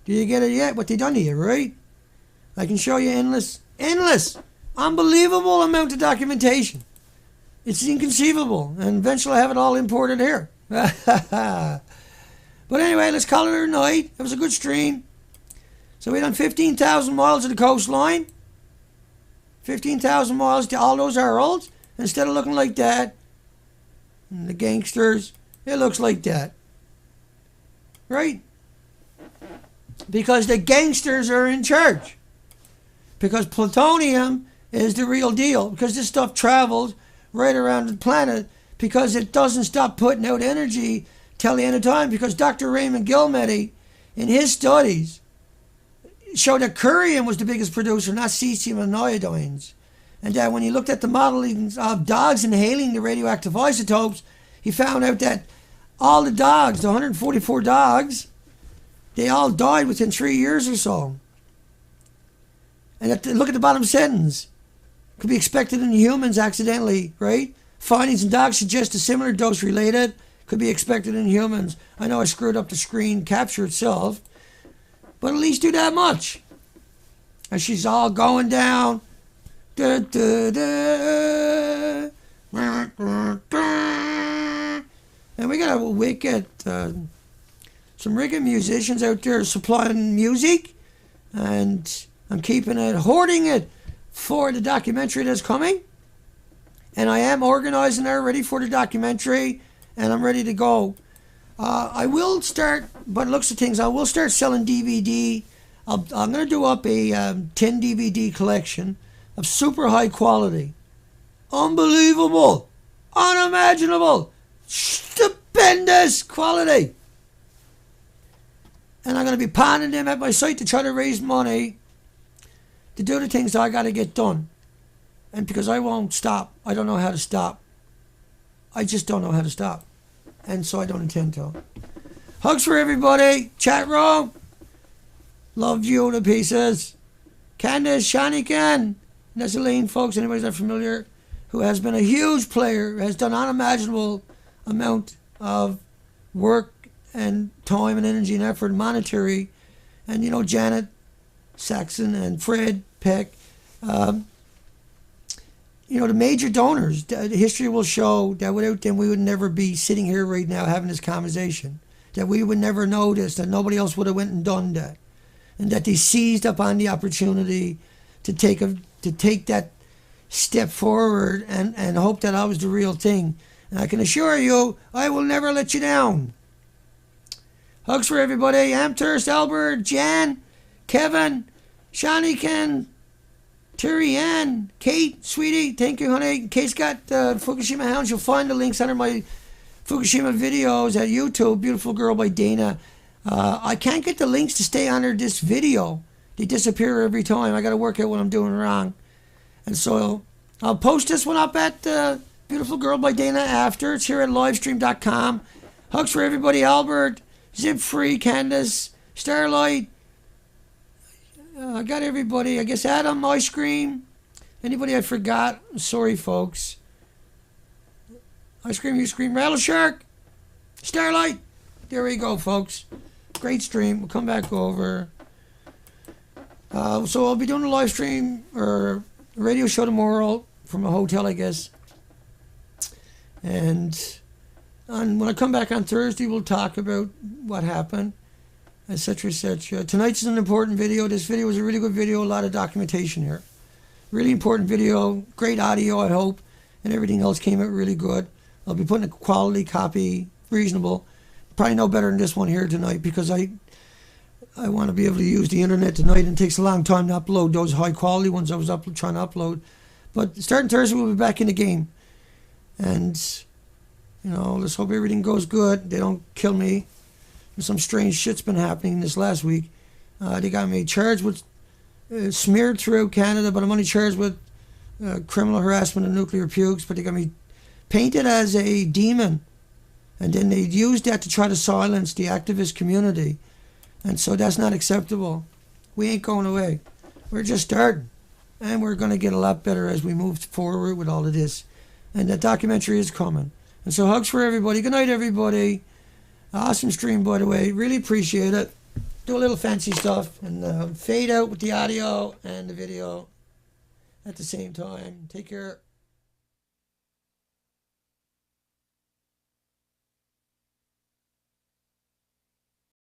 Do you get it yet? What they done to you, right? I can show you endless, unbelievable amount of documentation. It's inconceivable. And eventually I have it all imported here. But anyway, let's call it a night. It was a good stream. So we done 15,000 miles of the coastline. 15,000 miles to all those Earls. Instead of looking like that, and the gangsters, it looks like that. Right? Because the gangsters are in charge. Because plutonium is the real deal. Because this stuff travels right around the planet. Because it doesn't stop putting out energy till the end of time. Because Dr. Raymond Gilmedy, in his studies, showed that curium was the biggest producer, not cesium and iodines. And that when he looked at the modeling of dogs inhaling the radioactive isotopes, he found out that all the dogs, the 144 dogs, they all died within 3 years or so. And look at the bottom sentence. Could be expected in humans accidentally, right? Findings in dogs suggest a similar dose related. Could be expected in humans. I know I screwed up the screen capture itself. But at least do that much. And she's all going down. Da, da, da. And we got a wicked, some wicked musicians out there supplying music. And I'm keeping it, hoarding it for the documentary that's coming. And I am organizing there, ready for the documentary. And I'm ready to go. I will start, by the looks of things, I will start selling DVD. I'm going to do up a 10 DVD collection of super high quality. Unbelievable. Unimaginable. Stupendous quality. And I'm going to be pounding them at my site to try to raise money to do the things that I got to get done. And because I won't stop. I don't know how to stop. I just don't know how to stop. And so I don't intend to. Hugs for everybody. Chat room. Love you to pieces. Candace, Shanikan, Nesseline, folks, anybody that's familiar, who has been a huge player, has done unimaginable amount of work and time and energy and effort, monetary. And, you know, Janet Saxon and Fred Peck. You know, the major donors, the history will show that without them we would never be sitting here right now having this conversation. That we would never know this, that nobody else would have went and done that. And that they seized upon the opportunity to take that step forward and hope that I was the real thing. And I can assure you, I will never let you down. Hugs for everybody. Amthurst, Albert, Jan, Kevin, Shanikan, Terry Ann, Kate, sweetie, thank you, honey. Kate's got Fukushima Hounds. You'll find the links under my Fukushima videos at YouTube. Beautiful Girl by Dana I can't get the links to stay under this video. They disappear every time. I got to work out what I'm doing wrong. And so I'll post this one up at Beautiful Girl by Dana after. It's here at livestream.com. Hugs for everybody. Albert, Zip Free, Candace, Starlight. I got everybody. I guess Adam, Ice Cream. Anybody I forgot? Sorry, folks. Ice Cream, you scream. Rattle Shark. Starlight. There we go, folks. Great stream. We'll come back over. So I'll be doing a live stream or a radio show tomorrow from a hotel, I guess. And when I come back on Thursday, we'll talk about what happened, etc., etc. Tonight's an important video. This video was a really good video. A lot of documentation here. Really important video. Great audio, I hope. And everything else came out really good. I'll be putting a quality copy, reasonable. Probably no better than this one here tonight because I want to be able to use the internet tonight, and it takes a long time to upload those high quality ones I was trying to upload. But starting Thursday, we'll be back in the game. And, you know, let's hope everything goes good. They don't kill me. Some strange shit's been happening this last week. They got me charged with, smeared throughout Canada, but I'm only charged with criminal harassment and nuclear pukes. But they got me painted as a demon. And then they used that to try to silence the activist community. And so that's not acceptable. We ain't going away. We're just starting. And we're going to get a lot better as we move forward with all of this. And that documentary is coming. And so hugs for everybody. Good night, everybody. Awesome stream, by the way. Really appreciate it. Do a little fancy stuff. And fade out with the audio and the video at the same time. Take care.